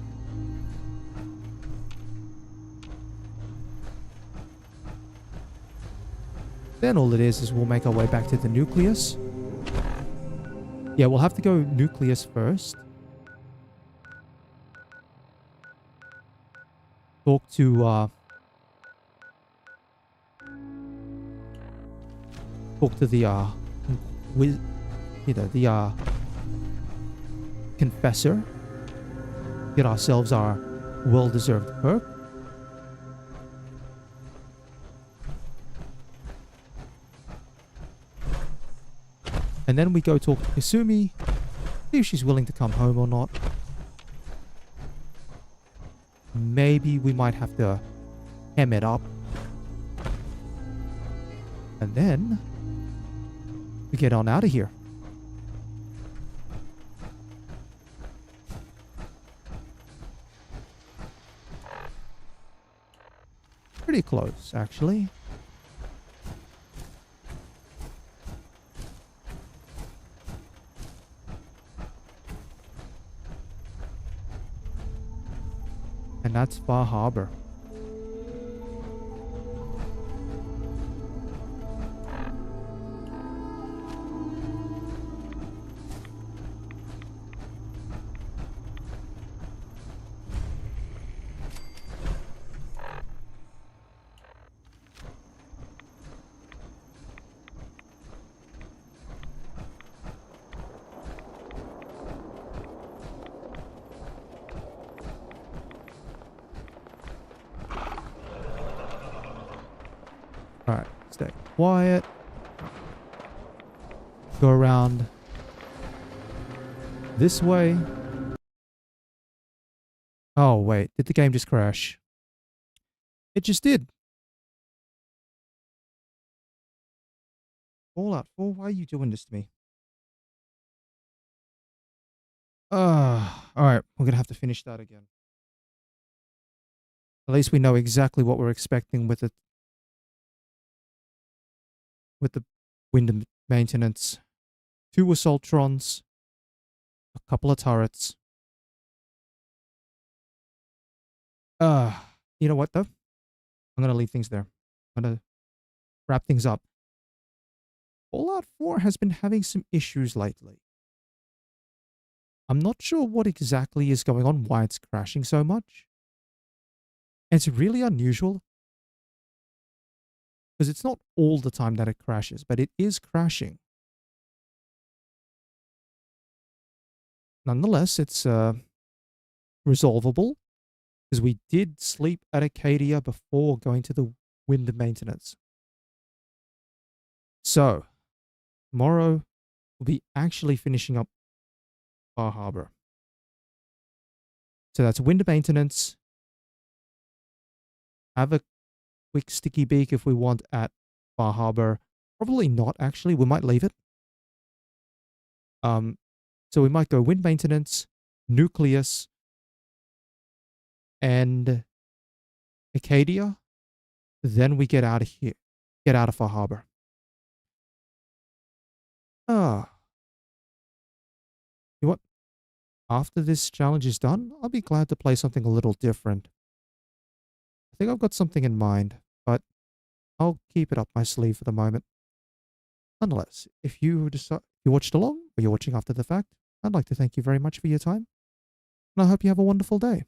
Then all it is we'll make our way back to the nucleus. Yeah, we'll have to go nucleus first. Talk to the confessor. Get ourselves our well-deserved perk. And then we go talk to Kasumi, see if she's willing to come home or not. Maybe we might have to hem it up. And then we get on out of here. Pretty close, actually. And that's Far Harbor. Alright, stay quiet. Go around this way. Oh, wait. Did the game just crash? It just did. Fallout 4, why are you doing this to me? Alright, we're gonna have to finish that again. At least we know exactly what we're expecting with it. With the wind maintenance. 2 assaultrons. A couple of turrets. You know what though? I'm gonna leave things there. I'm gonna wrap things up. Fallout 4 has been having some issues lately. I'm not sure what exactly is going on, why it's crashing so much. It's really unusual. Because it's not all the time that it crashes, but it is crashing. nonetheless, it's resolvable because we did sleep at Acadia before going to the wind maintenance. So, tomorrow we'll be actually finishing up Far Harbor. So that's wind maintenance. Have a quick sticky beak if we want at Far Harbor. Probably not, actually. We might leave it. So we might go wind maintenance, nucleus, and Acadia. Then we get out of here. Get out of Far Harbor. Ah. You know what? After this challenge is done, I'll be glad to play something a little different. I think I've got something in mind, but I'll keep it up my sleeve for the moment. Nonetheless, if you watched along or you're watching after the fact, I'd like to thank you very much for your time, and I hope you have a wonderful day.